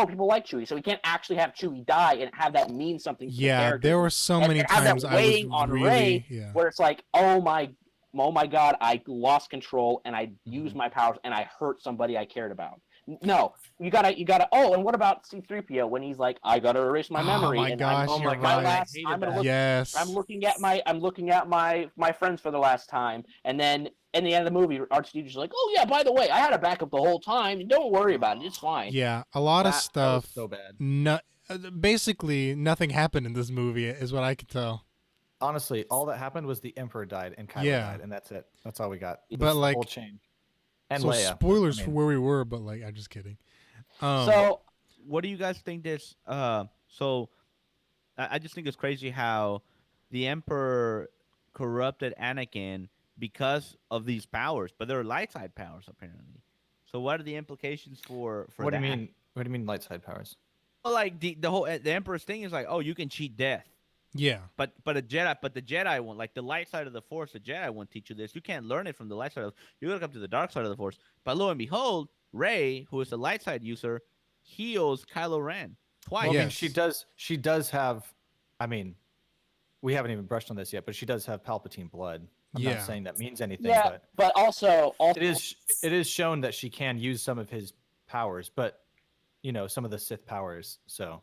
people like Chewie, so he can't actually have Chewie die and have that mean something to the Yeah, character. there were so many and have times that I was weighing on really Rey where it's like, oh my God, I lost control and I used my powers and I hurt somebody I cared about. No, you gotta. Oh, and what about C-3PO when he's like, I gotta erase my Oh memory my and gosh, Oh you're my my god, right. I last. hated I'm gonna that. look. Yes. I'm looking at my friends for the last time, and then in the end of the movie, R2-D2's like, oh yeah, by the way, I had a backup the whole time. Don't worry about it. It's fine. Yeah, a lot of That was stuff. so bad. Basically, nothing happened in this movie, is what I could tell. Honestly, all that happened was the Emperor died and Kylo Yeah. died, and that's it. That's all we got. But, That's the like- whole change. And So Leia. spoilers I for mean, where we were, but like, I'm just kidding. So What do you guys think this? So I just think it's crazy how the Emperor corrupted Anakin because of these powers, but they're light side powers apparently. So what are the implications for what do that? you mean? What do you mean light side powers? Well, like the Emperor's thing is like, oh, you can cheat death. yeah, But the Jedi won't, like the light side of the Force. The Jedi won't teach you this. You can't learn it from the light side. You gotta come to the dark side of the Force. But lo and behold, Rey, who is a light side user, heals Kylo Ren twice. Well, I mean, Yes. she does have. I mean, we haven't even brushed on this yet, but she does have Palpatine blood. I'm Yeah. not saying that means anything, yeah, but but also it is shown that she can use some of his powers, but some of the Sith powers. So,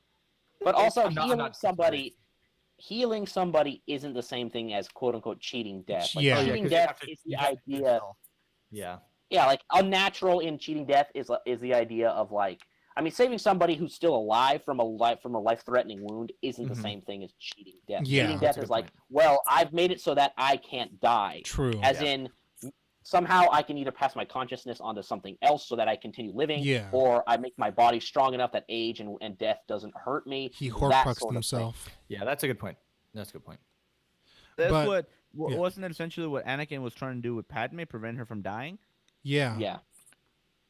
But also I'm not healing somebody isn't the same thing as quote unquote cheating death. Like, Yeah. cheating 'cause you death have to- is you the have to do it idea. yourself. Yeah. Yeah, like unnatural in cheating death is the idea of like, I mean, saving somebody who's still alive from a life threatening wound isn't the Mhm. same thing as cheating death. Yeah. Cheating That's death a is good like, point. well, I've made it so that I can't die. true. As Yeah. in, somehow I can either pass my consciousness onto something else so that I continue living, Yeah. or I make my body strong enough that age and death doesn't hurt me. He that Horcruxed sort of himself. Yeah, that's a good point. That's a good point. That's But- yeah. wasn't it essentially what Anakin was trying to do with Padme, prevent her from dying? Yeah. thing. Yeah.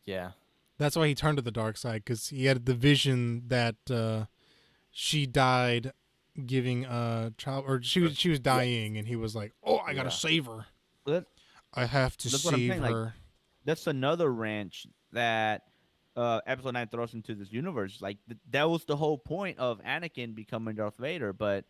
Yeah. That's why he turned to the dark side, because he had the vision that she died giving child, or she was dying, and he was like, "Oh, I gotta Yeah. save her. That- I have to That's what I'm save saying, like, her." That's another wrench that Episode 9 throws into this universe. Like that was the whole point of Anakin becoming Darth Vader, but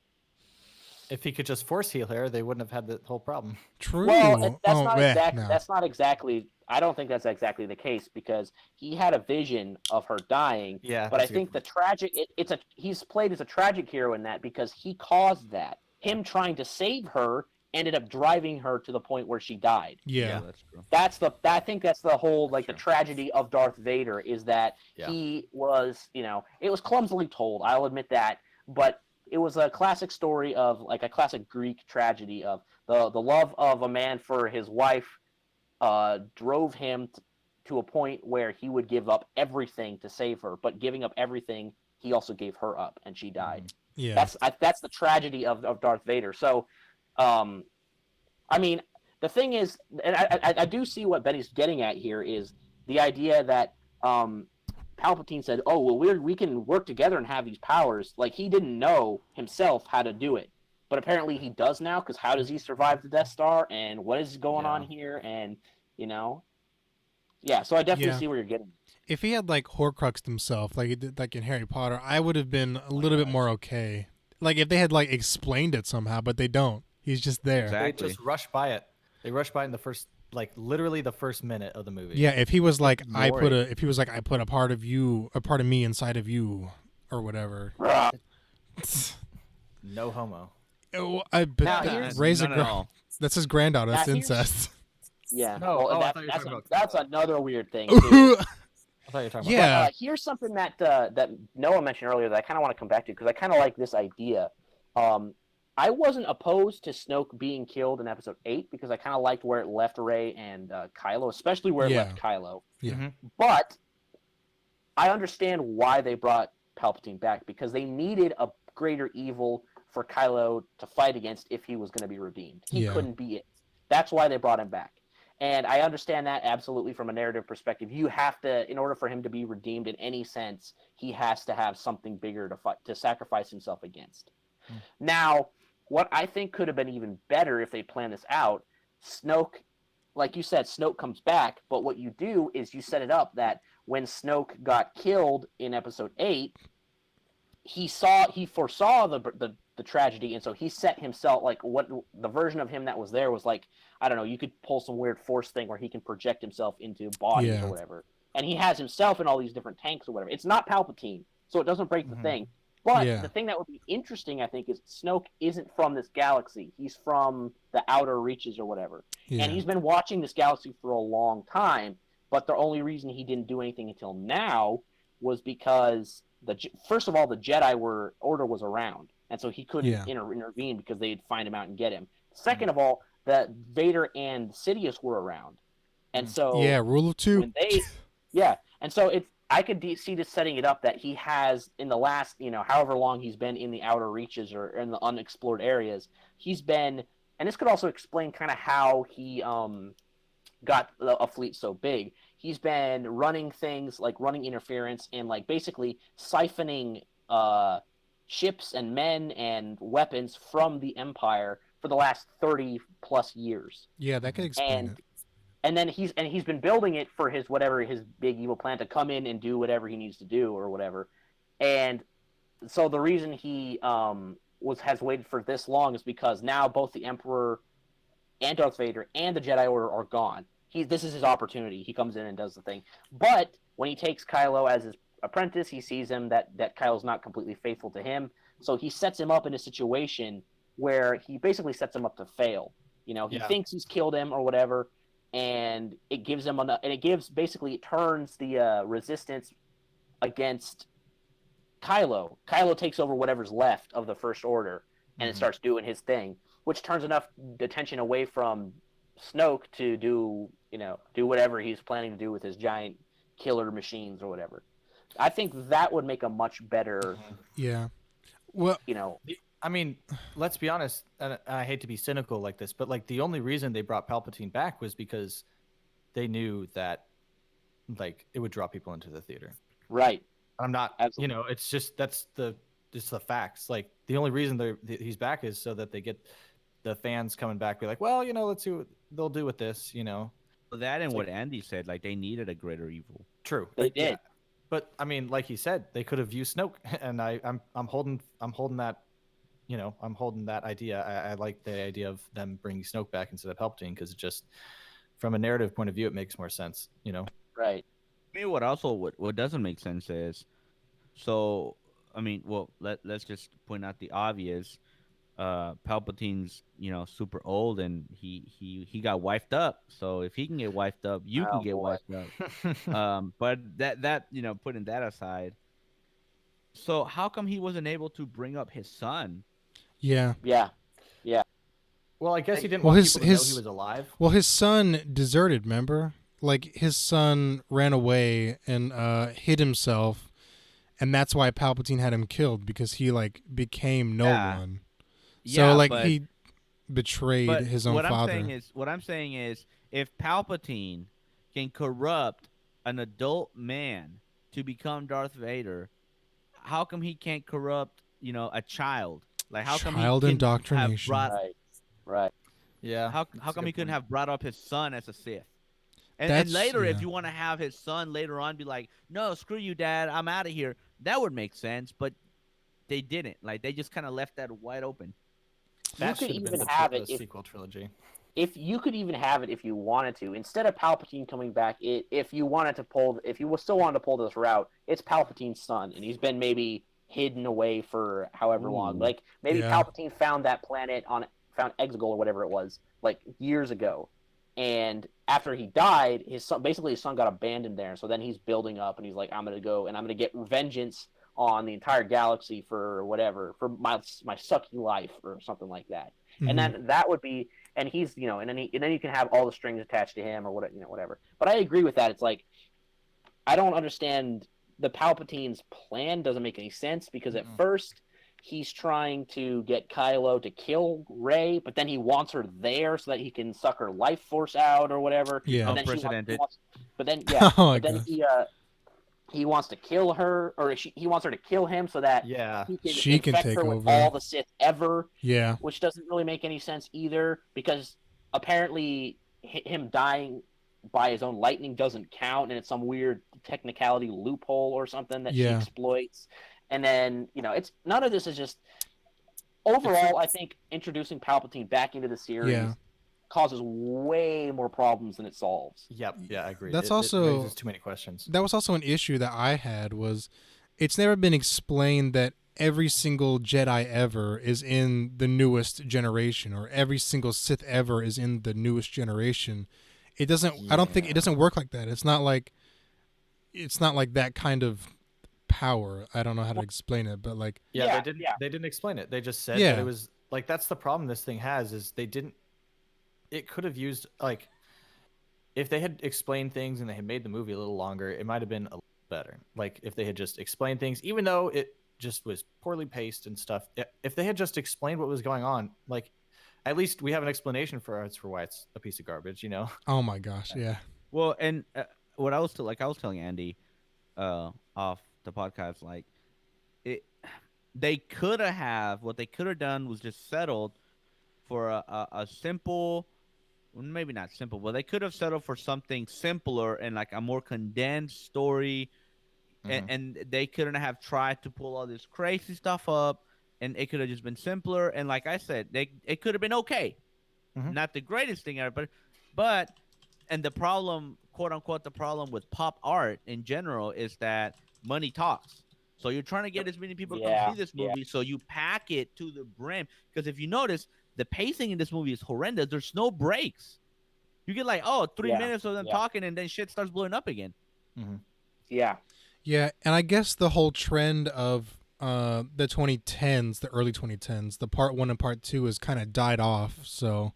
If he could just force heal her, they wouldn't have had the whole problem. True. Well, that's not yeah, exactly. no. That's not exactly. I don't think that's exactly the case because he had a vision of her dying. Yeah. But I that's a good think the point. tragic. He's played as a tragic hero in that because he caused that. Him trying to save her ended up driving her to the point where she died. Yeah. that's true. I think that's the whole like Sure. the tragedy of Darth Vader is that Yeah. he was, it was clumsily told. I'll admit that, but it was a classic story of like a classic Greek tragedy of the love of a man for his wife drove him to a point where he would give up everything to save her, but giving up everything, he also gave her up and she died. Yeah. That's the tragedy of Darth Vader. So, I mean, the thing is, and I do see what Benny's getting at here is the idea that Palpatine said, "Oh, well, we can work together and have these powers." Like he didn't know himself how to do it, but apparently he does now. Because how does he survive the Death Star, and what is going on here, and yeah. So I definitely Yeah. see where you're getting. If he had like Horcruxed himself, like he did, like in Harry Potter, I would have been a little bit more okay. Like if they had like explained it somehow, but they don't. He's just there. Exactly. They just rush by it. They rush by it in the first, like literally the first minute of the movie. Yeah, if he was like, I Ignore put a part of you, a part of me inside of you, or whatever. No homo. Oh, Now, but here's- raise a None at all. that's his granddaughter. That's Now, here's- incest. Yeah. No, well, oh, I that- thought you were talking about- that's another weird thing. Too. I thought you were talking Yeah. about. Here's something that Noah mentioned earlier that I kind of want to come back to because I kind of like this idea. I wasn't opposed to Snoke being killed in Episode 8 because I kind of liked where it left Rey and Kylo, especially where it Yeah. left Kylo. Yeah. Mhm. But I understand why they brought Palpatine back because they needed a greater evil for Kylo to fight against if he was going to be redeemed. He Yeah. couldn't be it. That's why they brought him back. And I understand that absolutely from a narrative perspective. You have to, in order for him to be redeemed in any sense, he has to have something bigger to fight, to sacrifice himself against. Now, what I think could have been even better if they planned this out, Snoke, like you said, Snoke comes back, but what you do is you set it up that when Snoke got killed in Episode 8, he foresaw the tragedy, and so he set himself, like, what the version of him that was there was like, I don't know, you could pull some weird force thing where he can project himself into bodies or Yeah. whatever, and he has himself in all these different tanks or whatever. It's not Palpatine, so it doesn't break the Mhm. thing. But Yeah. the thing that would be interesting, I think, is Snoke isn't from this galaxy. He's from the outer reaches or whatever, Yeah. and he's been watching this galaxy for a long time. But the only reason he didn't do anything until now was because first of all, the Jedi order was around, and so he couldn't Yeah. intervene because they'd find him out and get him. Second of all, that Vader and Sidious were around, and so Yeah, rule of two. when they, yeah, and so I could see this setting it up that he has in the last, however long he's been in the outer reaches or in the unexplored areas, he's been, and this could also explain kind of how he got a fleet so big. He's been running things like running interference and like basically siphoning ships and men and weapons from the Empire for the last 30 plus years. Yeah, that could explain it. And then he's been building it for his big evil plan to come in and do whatever he needs to do or whatever. And so the reason he has waited for this long is because now both the Emperor and Darth Vader and the Jedi Order are gone. This is his opportunity. He comes in and does the thing. But when he takes Kylo as his apprentice, he sees him that Kylo's not completely faithful to him. So he sets him up in a situation where he basically sets him up to fail. He thinks he's killed him or whatever, and it gives him it turns the resistance against Kylo. Kylo takes over whatever's left of the First Order, and it starts doing his thing, which turns enough attention away from Snoke to do whatever he's planning to do with his giant killer machines or whatever. I think that would make a much better. Yeah. Well, I mean, let's be honest, and I hate to be cynical like this, but like the only reason they brought Palpatine back was because they knew that like it would draw people into the theater. Right. I'm not, Absolutely. it's just that's the facts. Like the only reason he's back is so that they get the fans coming back, be like, well, let's see what they'll do with this, That and what Andy said, like they needed a greater evil. True, they did. Yeah. But I mean, like he said, they could have used Snoke, and I'm holding that, I'm holding that idea. I like the idea of them bringing Snoke back instead of Palpatine because it just, from a narrative point of view, it makes more sense, Right. I mean, what doesn't make sense is, so I mean, well, let's just point out the obvious. Palpatine's super old and he got wifed up. So if he can get wifed up, you can get wifed up. But that putting that aside, so how come he wasn't able to bring up his son? Yeah. Yeah. Well, I guess he didn't want people to know he was alive. Well, his son deserted. Remember, like his son ran away and hid himself, and that's why Palpatine had him killed because he like became no one. So he betrayed his own father. What I'm saying is, if Palpatine can corrupt an adult man to become Darth Vader, how come he can't corrupt, a child? Like how come child indoctrination? Right. Yeah. How come he couldn't have brought up his son as a Sith? And later, if you want to have his son later on be like, no, screw you, Dad, I'm out of here, that would make sense. But they didn't. Like they just kind of left that wide open. That you could even have it if sequel trilogy. If you could even have it if you wanted to, instead of Palpatine coming back, if you still wanted to pull this route, it's Palpatine's son, and he's been maybe hidden away for however long. Like maybe Palpatine found that planet found Exegol or whatever it was, like years ago, and after he died, his son got abandoned there. So then he's building up, and he's like, I'm gonna go and I'm gonna get vengeance on the entire galaxy for whatever, for my sucky life or something like that. Mm-hmm. And then that would be, and he's, and then you can have all the strings attached to him or whatever. But I agree with that. It's like, I don't understand the Palpatine's plan. Doesn't make any sense because at first he's trying to get Kylo to kill Rey, but then he wants her there so that he can suck her life force out or whatever. Yeah, and then unprecedented. But then he wants to kill her, or he wants her to kill him so that Yeah. he can She can infect take her with over. all the Sith ever, Yeah. which doesn't really make any sense either, because apparently him dying by his own lightning doesn't count, and it's some weird technicality loophole or something that she Yeah. exploits. And then, it's none of this is just It's overall, I think introducing Palpatine back into the series Yeah. causes way more problems than it solves. Yep. Yeah, I agree. That's It also raises too many questions. that was also an issue that I had was it's never been explained that every single Jedi ever is in the newest generation or every single Sith ever is in the newest generation. It doesn't I don't think it doesn't work like that. It's not like that kind of power. I don't know how to explain it, but like Yeah, Yeah, they didn't explain it. They just said Yeah. that it was like that's the problem this thing has is they didn't it could have used like if they had explained things and they had made the movie a little longer, it might have been a little better. Like if they had just explained things, even though it just was poorly paced and stuff. If they had just explained what was going on, like at least we have an explanation for why it's a piece of garbage, you know? oh my gosh, yeah. Well, and what I was I was telling Andy, off the podcast, like it, they could have what they could have done was just settled for a simple, maybe not simple, but they could have settled for something simpler and like a more condensed story, Mhm. and they couldn't have tried to pull all this crazy stuff up, and it could have just been simpler. And like I said, it could have been okay, Mhm. not the greatest thing ever, but and the problem, quote unquote, the problem with pop art in general is that money talks. So you're trying to get as many people to come Yeah, see this yeah. movie, so you pack it to the brim. Because if you notice, the pacing in this movie is horrendous. There's no breaks. You get like, oh, 3 minutes of them yeah. talking, and then shit starts blowing up again. Mhm. Yeah. Yeah, and I guess the whole trend of the 2010s, the early 2010s, the part 1 and part 2 has kind of died off. So,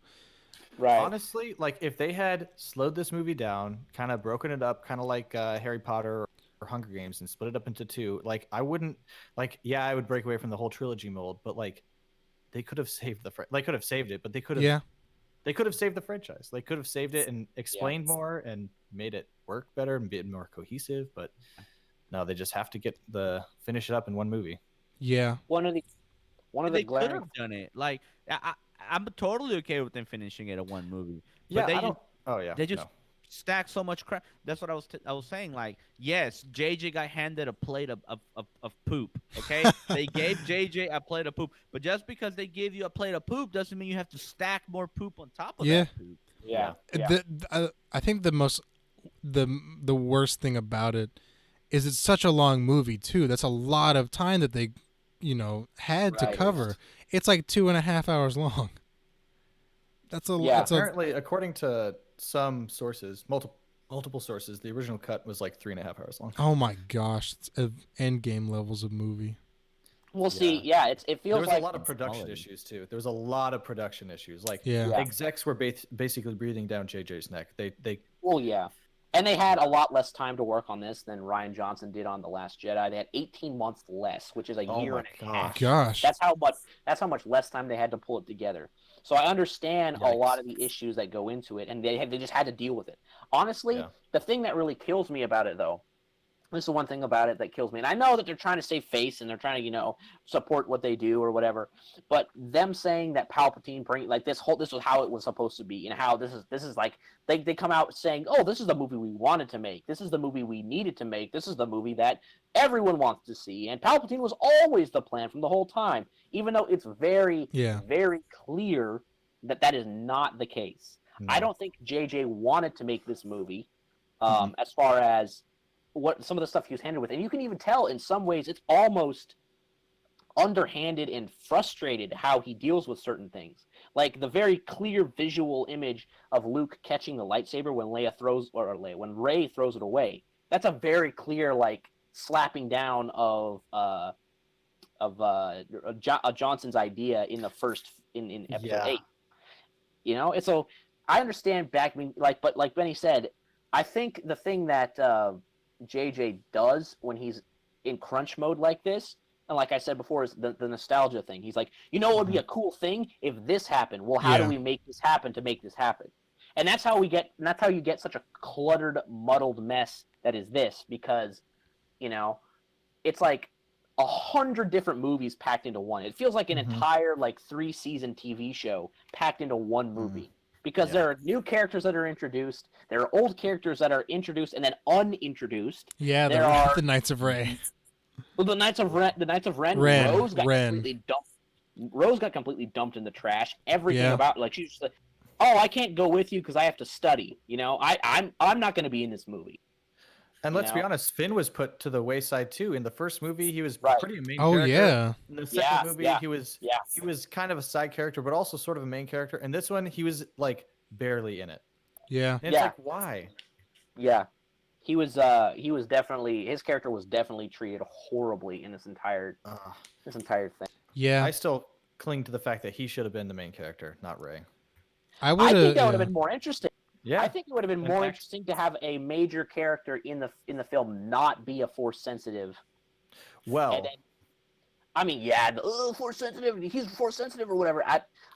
Right. Honestly, like if they had slowed this movie down, kind of broken it up, kind of like Harry Potter or Hunger Games, and split it up into two, like I wouldn't like. Yeah, I would break away from the whole trilogy mold, but like they could have saved they could have saved it, but they could have yeah. they could have saved the franchise. They could have saved it and explained more and made it work better and be more cohesive. But no, they just have to finish it up in one movie. Yeah. One of the And they could glaring have done it. Like I'm totally okay with them finishing it in one movie, Yeah, but they I just don't. Oh yeah, they just no. stack so much crap. That's what I was saying. Like, yes, JJ got handed a plate of poop. Okay, they gave JJ a plate of poop, but just because they give you a plate of poop doesn't mean you have to stack more poop on top of Yeah. that poop. yeah. I think the worst thing about it is it's such a long movie too. That's a lot of time that they, had to Right. cover. It's like 2.5 hours long. That's a Yeah. that's a Apparently, according to some sources, multiple sources, the original cut was like 3.5 hours long. oh my gosh, it's end game levels of movie. We'll see. Yeah, it There feels was like a lot of production quality. issues too. There was a lot of production issues. Like Yeah. execs were basically breathing down JJ's neck. They well, yeah. And they had a lot less time to work on this than Ryan Johnson did on The Last Jedi. They had 18 months less, which is a Oh year my and a half. Gosh. That's how much less time they had to pull it together. So I understand a lot Yikes. of the issues that go into it, and they just had to deal with it. Honestly, Yeah. the thing that really kills me about it, though, this is the one thing about it that kills me. And I know that they're trying to save face and they're trying to, support what they do or whatever. But them saying that Palpatine this was how it was supposed to be, and how this is like they come out saying, oh, this is the movie we wanted to make. This is the movie we needed to make. This is the movie that everyone wants to see. And Palpatine was always the plan from the whole time, even though it's very, Yeah. very clear that is not the case. No. I don't think JJ wanted to make this movie, as far as what some of the stuff he was handled with, and you can even tell in some ways it's almost underhanded and frustrated how he deals with certain things, like the very clear visual image of Luke catching the lightsaber when when Rey throws it away. That's a very clear slapping down of Johnson's idea in the first in episode 8. And so I understand but like Benny said, I think the thing that JJ does when he's in crunch mode like this, and like I said before, is the nostalgia thing. He's like, it would be a cool thing if this happened. Well, how do we make this happen to make this happen? And that's how you get such a cluttered, muddled mess that is this, because it's like 100 different movies packed into one. It feels like an entire 3-season TV show packed into one movie. Because there are new characters that are introduced, there are old characters that are introduced and then unintroduced. Yeah, there are the Knights of Ray. Well, the Knights of Ren, Rose got completely dumped. Rose got completely dumped in the trash. Everything about she was just like, oh, I can't go with you because I have to study. I'm not going to be in this movie. And let's be honest, Finn was put to the wayside too. In the first movie, he was pretty a main character. Oh yeah. In the second movie, he was kind of a side character, but also sort of a main character. And this one, he was like barely in it. Yeah. And it's like, why? Yeah. He was definitely, his character was definitely treated horribly in this entire thing. Yeah. I still cling to the fact that he should have been the main character, not Rey. I think that would have been more interesting. Yeah. I think it would have been more interesting to have a major character in the film not be a Force sensitive. Well, Force sensitive. He's Force sensitive or whatever.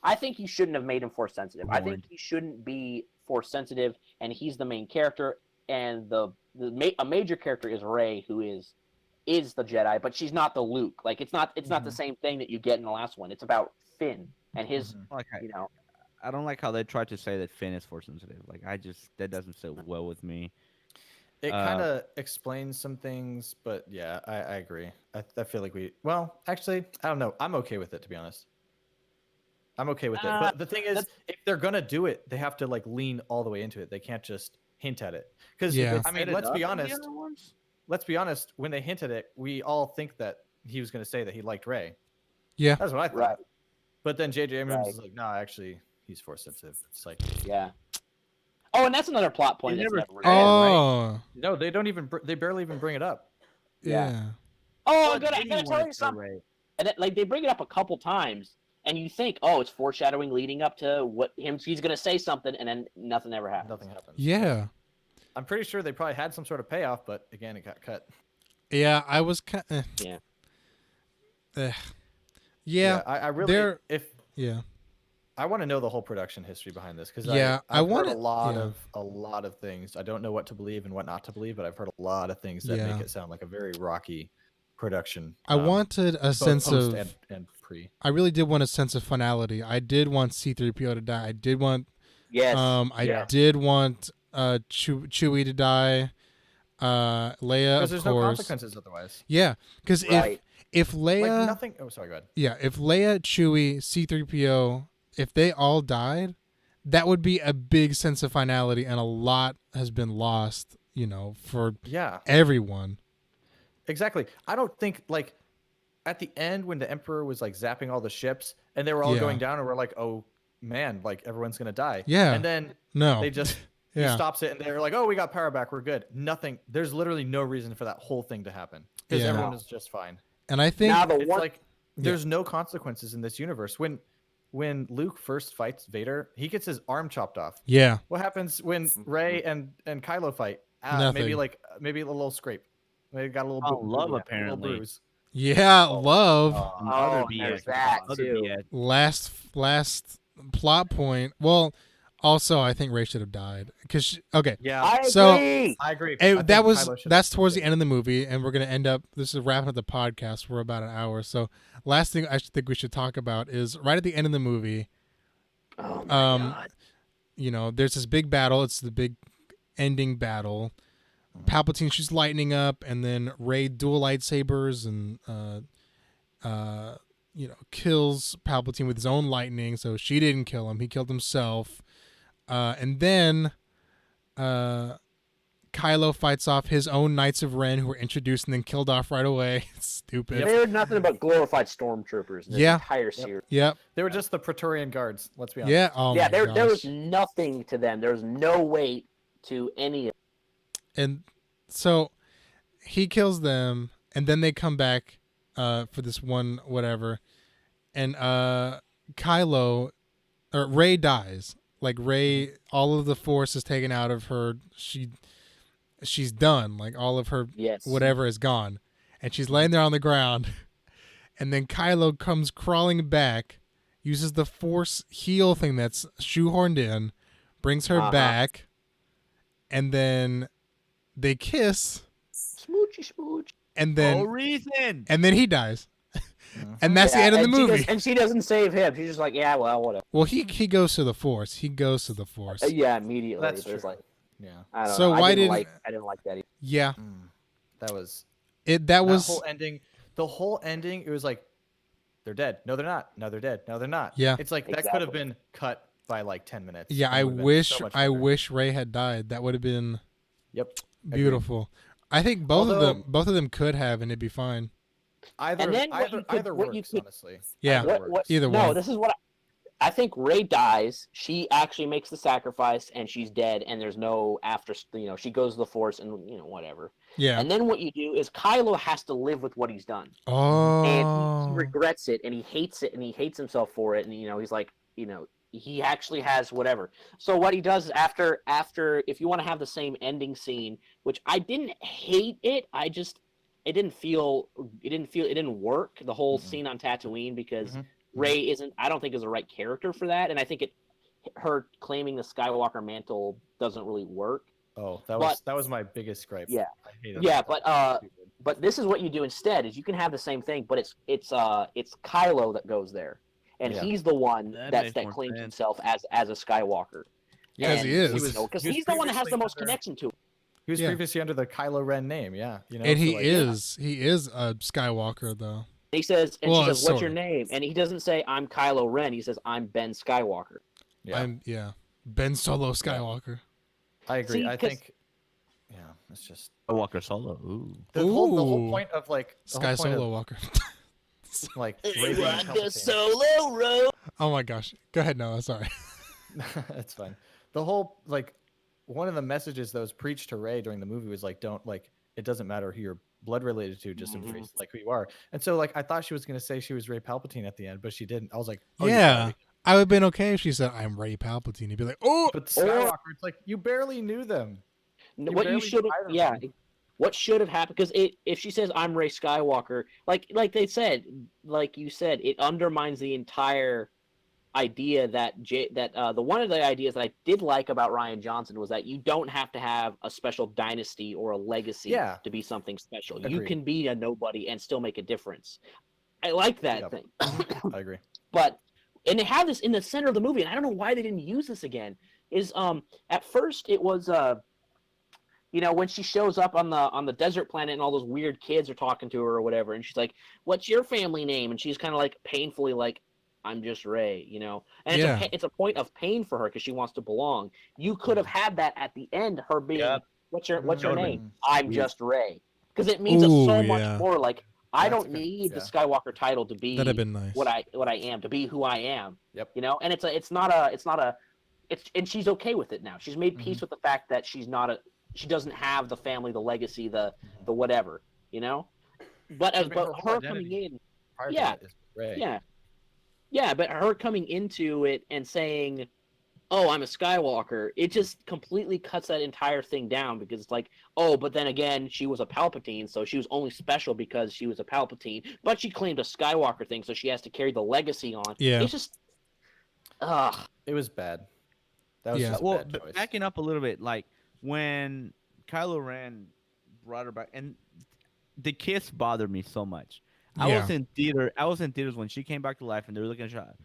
I think you shouldn't have made him Force sensitive. I think he shouldn't be Force sensitive, and he's the main character. And a major character is Rey, who is the Jedi, but she's not the Luke. Like it's not the same thing that you get in the last one. It's about Finn and his, I don't like how they tried to say that Finn is Force sensitive. Like that doesn't sit well with me. It kind of explains some things, but yeah, I agree. I feel like actually, I don't know. I'm okay with it, to be honest. I'm okay with it. But the thing is, if they're gonna do it, they have to lean all the way into it. They can't just hint at it. Because let's be honest. Let's be honest. When they hinted it, we all think that he was going to say that he liked Rey. Yeah, that's what I thought. Right. But then J.J. Abrams is like, no, actually, he's Force sensitive. It's like, yeah. Oh, and that's another plot point. No, they don't even. They barely even bring it up. Yeah. Oh, I gotta tell you something. And they bring it up a couple times, and you think, oh, it's foreshadowing leading up to he's gonna say something, and then nothing ever happens. Nothing happens. Yeah. I'm pretty sure they probably had some sort of payoff, but again, it got cut. Yeah, I was kind of. Yeah. I really. Yeah. I want to know the whole production history behind this because I've heard a lot of things. I don't know what to believe and what not to believe, but I've heard a lot of things that make it sound like a very rocky production. I wanted a sense of and pre. I really did want a sense of finality. I did want C-3PO to die. I did want. Yes. I did want Chewie to die. Leia, because of there's course. no consequences otherwise. Yeah, because if Leia, nothing. Oh, sorry. Go ahead. Yeah, if Leia, Chewie, C-3PO, if they all died, that would be a big sense of finality, and a lot has been lost. For everyone. Exactly. I don't think at the end when the Emperor was zapping all the ships and they were all going down and we're like, oh man, everyone's gonna die. Yeah. And then they just he stops it and they're like, oh, we got power back, we're good. Nothing. There's literally no reason for that whole thing to happen because everyone is just fine. And I think there's no consequences in this universe. When Luke first fights Vader, he gets his arm chopped off. Yeah. What happens when Rey and Kylo fight? Nothing. Maybe a little scrape. Maybe got a little love apparently. A little bruise. Yeah, love. There's that too. Last plot point. Well, also I think Rey should have died because Yeah. I agree. That's towards the end of the movie, and we're gonna end up. This is wrapping up the podcast. We're about an hour. So last thing I think we should talk about is right at the end of the movie. Oh my God. There's this big battle. It's the big ending battle. Palpatine shoots lightning up, and then Rey dual lightsabers and kills Palpatine with his own lightning. So she didn't kill him; he killed himself. And then Kylo fights off his own Knights of Ren, who were introduced and then killed off right away. Stupid. They were nothing but glorified stormtroopers. In this entire series. Yep. They were just the Praetorian Guards. Let's be honest. Yeah. Oh yeah. my There was gosh. nothing to them. There was no weight to any of. And so he kills them, and then they come back for this one whatever, and Kylo or Rey dies. Rey, all of the Force is taken out of her. She's done. All of her whatever is gone, and she's laying there on the ground. And then Kylo comes crawling back, uses the Force heal thing that's shoehorned in, brings her back, and then they kiss. Smoochy smooch. and No then reason. he dies, Mhm. and that's the end of the movie. And she doesn't save him. She's just like, yeah, well, whatever. Well, he goes to the Force. He goes to the Force. Yeah, immediately. That's But it's true. like, Yeah. I don't So know. why I didn't didn't- like that either. Yeah, That was that that was whole ending. The whole ending. It was like, they're dead. No, they're not. No, they're dead. No, they're not. Yeah. It's like that could have been cut by like 10 minutes. yeah. and I it would've been wish so much better. Ray had died. That would have been Yep. Agreed. beautiful. I think both Although- of them could have, and it'd be fine. Either And then what either, you could- either what works, you could- honestly. Yeah. Either works. Either No, one. this is what I think. Ray dies. She actually makes the sacrifice, and she's dead. And there's no after. She goes to the Force, and whatever. Yeah. And then what you do is Kylo has to live with what he's done, Oh. and he regrets it, and he hates it, and he hates himself for it, and he's like, he actually has whatever. So what he does is after if you want to have the same ending scene, which I didn't hate it, it didn't work, the whole scene on Tatooine, because Mhm. Rey I don't think is the right character for that, and I think her claiming the Skywalker mantle doesn't really work. Oh, that was my biggest gripe. Yeah. I hated Yeah, that. but this is what you do instead: is you can have the same thing, but it's Kylo that goes there, and Yeah. he's the one That that makes more claims sense. himself as a Skywalker. Because And he is. because he was he's the one that has the previously most under- connection to it. He was Yeah. previously under the Kylo Ren name. Yeah. And so, he like, is a Skywalker though. He says, and Well, she says, "What's sort your of. name?" And he doesn't say, "I'm Kylo Ren." He says, "I'm Ben Skywalker." Yeah. Ben Solo Skywalker. I agree. See, I 'cause- think. Yeah, it's just Walker Solo. Ooh. the whole Ooh. point of like the Sky whole point Solo Walker. of, like Rey being Palpatine. solo road. Oh my gosh. Go ahead, Noah. Sorry. That's fine. The whole like one of the messages that was preached to Rey during the movie was like, don't like it doesn't matter who you're blood related to, just embrace like who you are. And so like I thought she was gonna say she was Rey Palpatine at the end, but she didn't. I was like, oh, you Yeah. gotta be. I would have been okay if she said, I'm Ray Palpatine. He'd be like, oh, But Skywalker, it's like you barely knew them. What you barely should knew have, either yeah. of them. What should have happened? Because if she says I'm Rey Skywalker, like they said, like you said, it undermines the entire idea that the one of the ideas that I did like about Rian Johnson was that you don't have to have a special dynasty or a legacy Yeah. to be something special. You Agreed. can be a nobody and still make a difference. I like that Yep. thing. I agree. But and they have this in the center of the movie, and I don't know why they didn't use this again. Is at first it was when she shows up on the desert planet and all those weird kids are talking to her or whatever, and she's like, "What's your family name?" And she's kind of like painfully like, "I'm just Rey," And Yeah. it's a point of pain for her because she wants to belong. You could have had that at the end, her being, Yep. "What's your name?" Mm. "I'm just Rey," because it means Ooh, so yeah. much more. Like I That's don't good. need the Yeah. Skywalker title to be that'd have been nice. what I am, to be who I am. Yep. And and she's okay with it now. She's made peace with the fact that she doesn't have the family, the legacy, the whatever, But I mean, but her her whole coming identity in, Prior to Yeah. that is Rey. yeah, but her coming into it and saying, "Oh, I'm a Skywalker," it just completely cuts that entire thing down because it's like, oh, but then again, she was a Palpatine, so she was only special because she was a Palpatine, but she claimed a Skywalker thing, so she has to carry the legacy on. Yeah. It's just, ugh. It was bad. That was Yeah. just a Well, bad choice. backing up a little bit, like when Kylo Ren brought her back, and the kiss bothered me so much. I Yeah. was in theaters when she came back to life, and they were looking at her.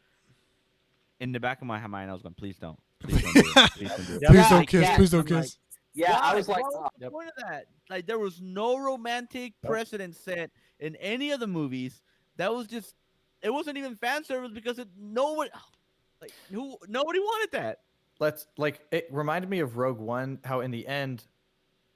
In the back of my mind, I was going, "Please don't, please don't do it. Please don't do it." Yep. Please Yeah, don't kiss. yeah. Please don't I'm like, kiss. Yeah, I Why? was like, What was the Yep. point of that? Like, there was no romantic Nope. precedent set in any of the movies. That was just, it wasn't even fan service because nobody wanted that. It reminded me of Rogue One, how in the end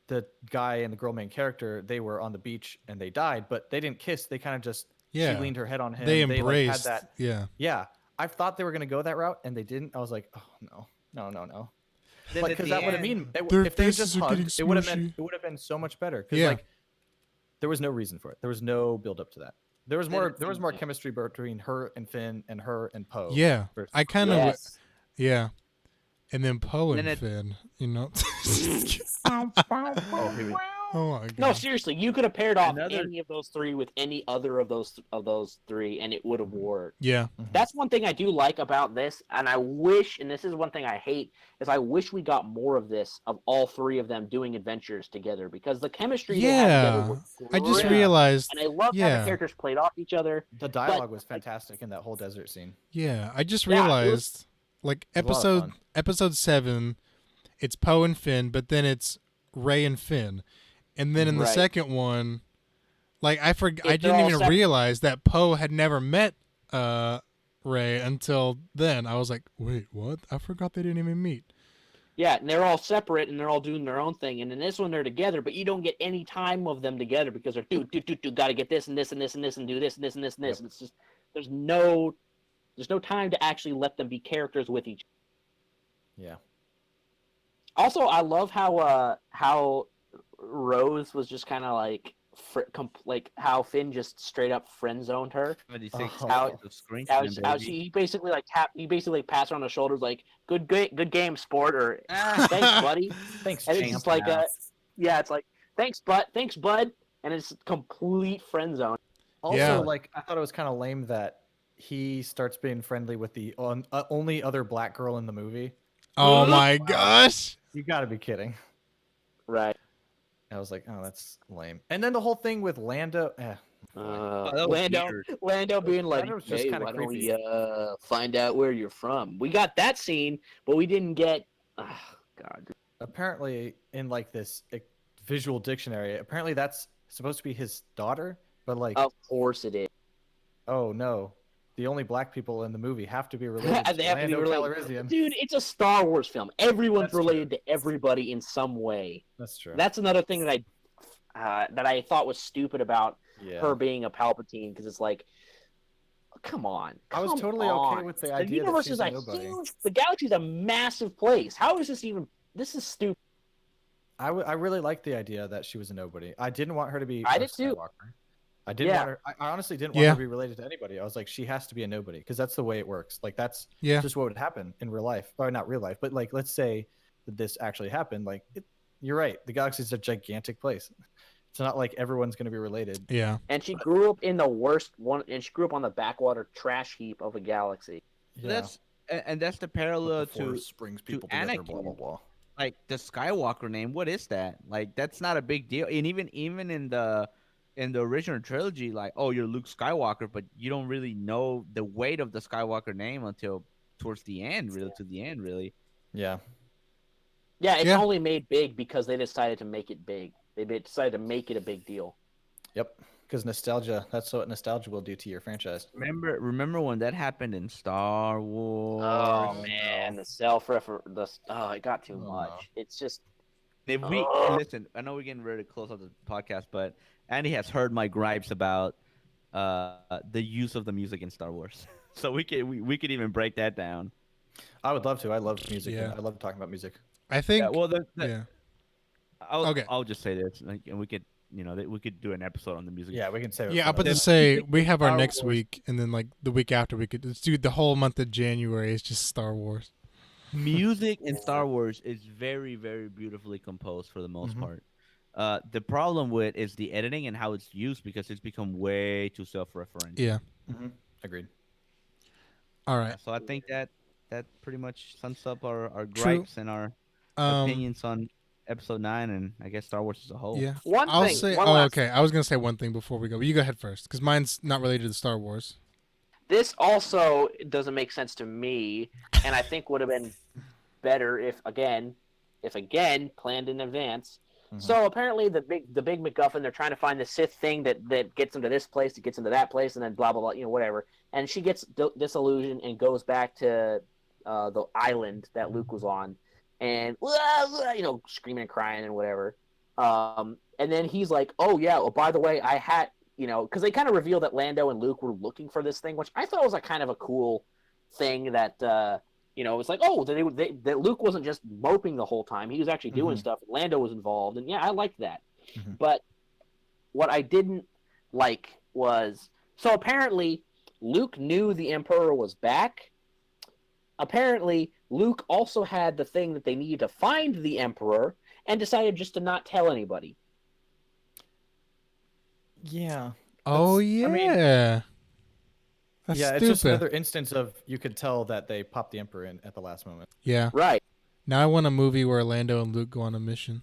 the guy and the girl main character, they were on the beach and they died, but they didn't kiss. They kind of just Yeah. she leaned her head on him. They like, had embraced. that. Yeah. Yeah. I thought they were gonna go that route and they didn't. I was like, oh no. Then at Because the that would have end- mean Their if they faces just are getting hugged, it would have been smooshy. it would have been so much better. Because Yeah. like there was no reason for it. There was no build up to that. There was Then more it there was seemed more like- chemistry between her and Finn and her and Poe. Yeah. versus- I kind of, yes. yeah. And then Poe and Then it- Finn, Oh, here we Oh my No, god. seriously, you could have paired off Another- any of those three with any other of those three, and it would have worked. Yeah. That's one thing I do like about this, and I wish, and this is one thing I hate, is I wish we got more of this, of all three of them doing adventures together, because the chemistry they had together Yeah. was I just great, realized. and I loved how the characters played off each other. The dialogue was fantastic in that whole desert scene. Yeah, I just Yeah, it was- realized, like It was a lot of fun. episode 7, it's Poe and Finn, but then it's Ray and Finn, and then in the Right. second one, like I they're didn't all even separate. realize that Poe had never met Ray until then. I was like, wait, what? I forgot they didn't even meet. Yeah, and they're all separate, and they're all doing their own thing, and in this one they're together, but you don't get any time of them together because they're got to get this and this and this and this and do this and this and this and this. And it's just there's no time to actually let them be characters with each. Yeah. Also, I love how Rose was just kind of like how Finn just straight up friend zoned her. 76 Oh. hours of screen time, How baby. he basically passed her on the shoulders like good game sport, or Ah, thanks buddy, Thanks, and it's champ. just like now. it's like thanks bud, and it's complete friend zone. Also, Yeah. like, I thought it was kind of lame that he starts being friendly with the only other black girl in the movie. Oh my gosh. You got to be kidding. Right. I was like, oh, that's lame. And then the whole thing with Lando. that was Lando being like, Lando was just hey, kinda why don't creepy. we find out where you're from? We got that scene, but we didn't get. God. Apparently, in like this visual dictionary, apparently that's supposed to be his daughter, but like, Of course it is. oh no, the only black people in the movie have to be related to They have to be Lando related. Calrissian. Dude, it's a Star Wars film. Everyone's That's related to everybody in some way. That's true. That's another thing that I thought was stupid about yeah. her being a Palpatine, because it's like, come on. I was come totally okay on. with the The idea that universe she's is a a nobody. huge. The galaxy's a massive place. How is this even? This is stupid. I really liked the idea that she was a nobody. I didn't want her to be I a did too. Skywalker. I didn't Yeah. want her. I honestly didn't want Yeah. her to be related to anybody. I was like, she has to be a nobody because that's the way it works. Like that's Yeah. just what would happen in real life, or not real life, but like let's say that this actually happened. Like you're right. The galaxy is a gigantic place. It's not like everyone's going to be related. Yeah. And she grew up in the worst one, and she grew up on the backwater trash heap of a galaxy. Yeah. That's the parallel The to Force brings people together. Anakin. Blah blah blah. like the Skywalker name. What is that? Like that's not a big deal. And even in the original trilogy, like, oh, you're Luke Skywalker, but you don't really know the weight of the Skywalker name until towards the end, really, to the end, really. Yeah. Yeah, it's Yeah. only made big because they decided to make it big. They decided to make it a big deal. Yep. Because nostalgia. That's what nostalgia will do to your franchise. Remember when that happened in Star Wars? Oh man, the it got too Oh, much. no. It's just If we Ugh. listen, I know we're getting ready to close out the podcast, but Andy has heard my gripes about the use of the music in Star Wars, so we could even break that down. I would love to. I love music. Yeah. I love talking about music. I think. Yeah, well, Yeah. I'll I'll just say this, like, and we could, we could do an episode on the music. Yeah, we can say. Yeah, I'm about to Then say music we in have our Star next Wars- week, and then like the week after we could let's do the whole month of January is just Star Wars. music in Star Wars is very, very beautifully composed for the most Mhm. part. The problem with is the editing and how it's used because it's become way too self-referent. Yeah. Agreed. All right. So I think that pretty much sums up our True. gripes and our Um. opinions on episode 9 and I guess Star Wars as a whole. Yeah. one I'll thing. say. one Oh, last okay. I was gonna say one thing before we go. But you go ahead first, because mine's not related to Star Wars. This also doesn't make sense to me, and I think would have been better if again planned in advance. Mhm. So apparently the big MacGuffin, they're trying to find the Sith thing that gets them to this place, that gets them to that place, and then blah blah blah, whatever. And she gets disillusioned and goes back to the island that Luke was on, and screaming and crying and whatever. And then he's like, "Oh yeah, well, by the way, I had." Because they kind of reveal that Lando and Luke were looking for this thing, which I thought was like kind of a cool thing that, it's like, oh, that Luke wasn't just moping the whole time. He was actually doing Mhm. stuff. Lando was involved. And yeah, I liked that. Mhm. But what I didn't like was, so apparently Luke knew the Emperor was back. Apparently Luke also had the thing that they needed to find the Emperor and decided just to not tell anybody. Yeah. Oh I mean, yeah. That's yeah, it's stupid. just another instance of you could tell that they popped the Emperor in at the last moment. Yeah. Right. Now I want a movie where Lando and Luke go on a mission.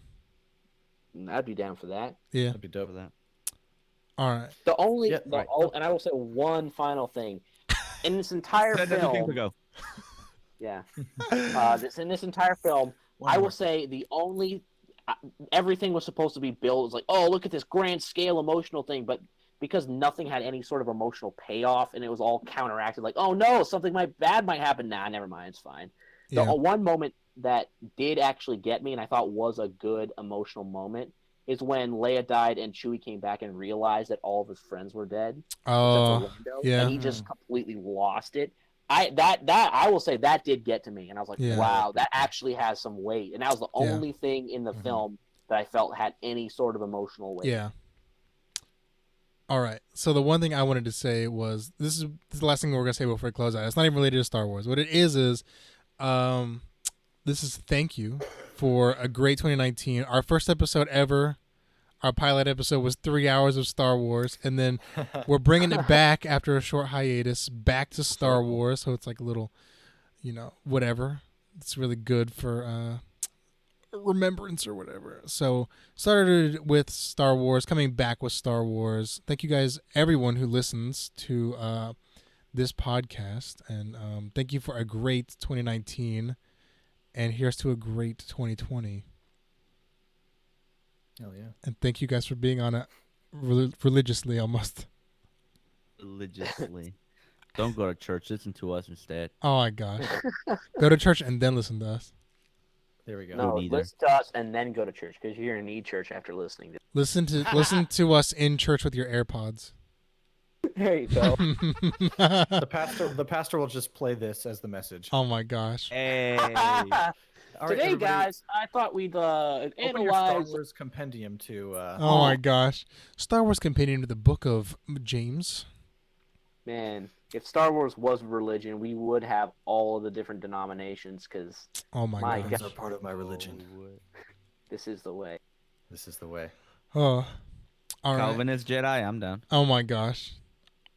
I'd be down for that. Yeah. That'd be dope. For that. All right. The only, Yeah, right. and I will say one final thing. In this entire Send everything to film, go. yeah, this entire film, One I will more. say the only, everything was supposed to be built. It was like, oh, look at this grand scale emotional thing, but because nothing had any sort of emotional payoff, and it was all counteracted, like, oh no, something bad might happen. Nah, never mind, it's fine. The Yeah. one moment that did actually get me, and I thought was a good emotional moment, is when Leia died and Chewie came back and realized that all of his friends were dead, except for Oh, Lando, yeah. and he just completely lost it. I will say that did get to me, and I was like, Yeah. wow, that actually has some weight, and that was the Yeah. only thing in the film that I felt had any sort of emotional weight. Yeah. All right. So the one thing I wanted to say was this is the last thing we're gonna say before we close out. It's not even related to Star Wars. What it is this is thank you for a great 2019. Our first episode ever. Our pilot episode was 3 hours of Star Wars, and then we're bringing it back after a short hiatus, back to Star Wars. So it's like a little, whatever. It's really good for remembrance or whatever. So started with Star Wars, coming back with Star Wars. Thank you guys, everyone who listens to this podcast, and thank you for a great 2019. And here's to a great 2020. Hell yeah. And thank you guys for being on it religiously almost. Religiously. Don't go to church. Listen to us instead. Oh my gosh. Go to church and then listen to us. There we go. No, neither. listen to us and then go to church because you're gonna need church after listening to. Listen to us in church with your AirPods. There you go. The pastor will just play this as the message. Oh my gosh. Hey. All right, Today, everybody, guys, I thought we'd open your Star analyze. Wars compendium to. Oh my gosh. Star Wars compendium to the book of James. Man, if Star Wars was religion, we would have all of the different denominations because Oh my My gosh. These are part of my religion. this is the way. This is the way. Oh. All right. Calvinist Jedi, I'm down. Oh my gosh.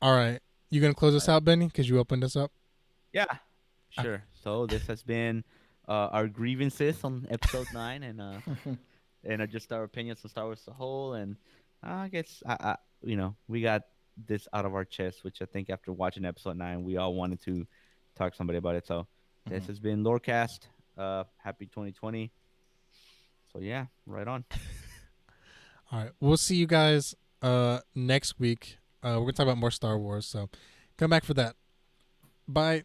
All right. You going to close us out, Benny? Because you opened us up? Yeah. Sure. So this has been our grievances on episode 9 and just our opinions on Star Wars as a whole. And I guess, we got this out of our chest, which I think after watching episode 9, we all wanted to talk to somebody about it. So this has been Lorecast. Happy 2020. So yeah, right on. All right. We'll see you guys next week. We're going to talk about more Star Wars. So come back for that. Bye.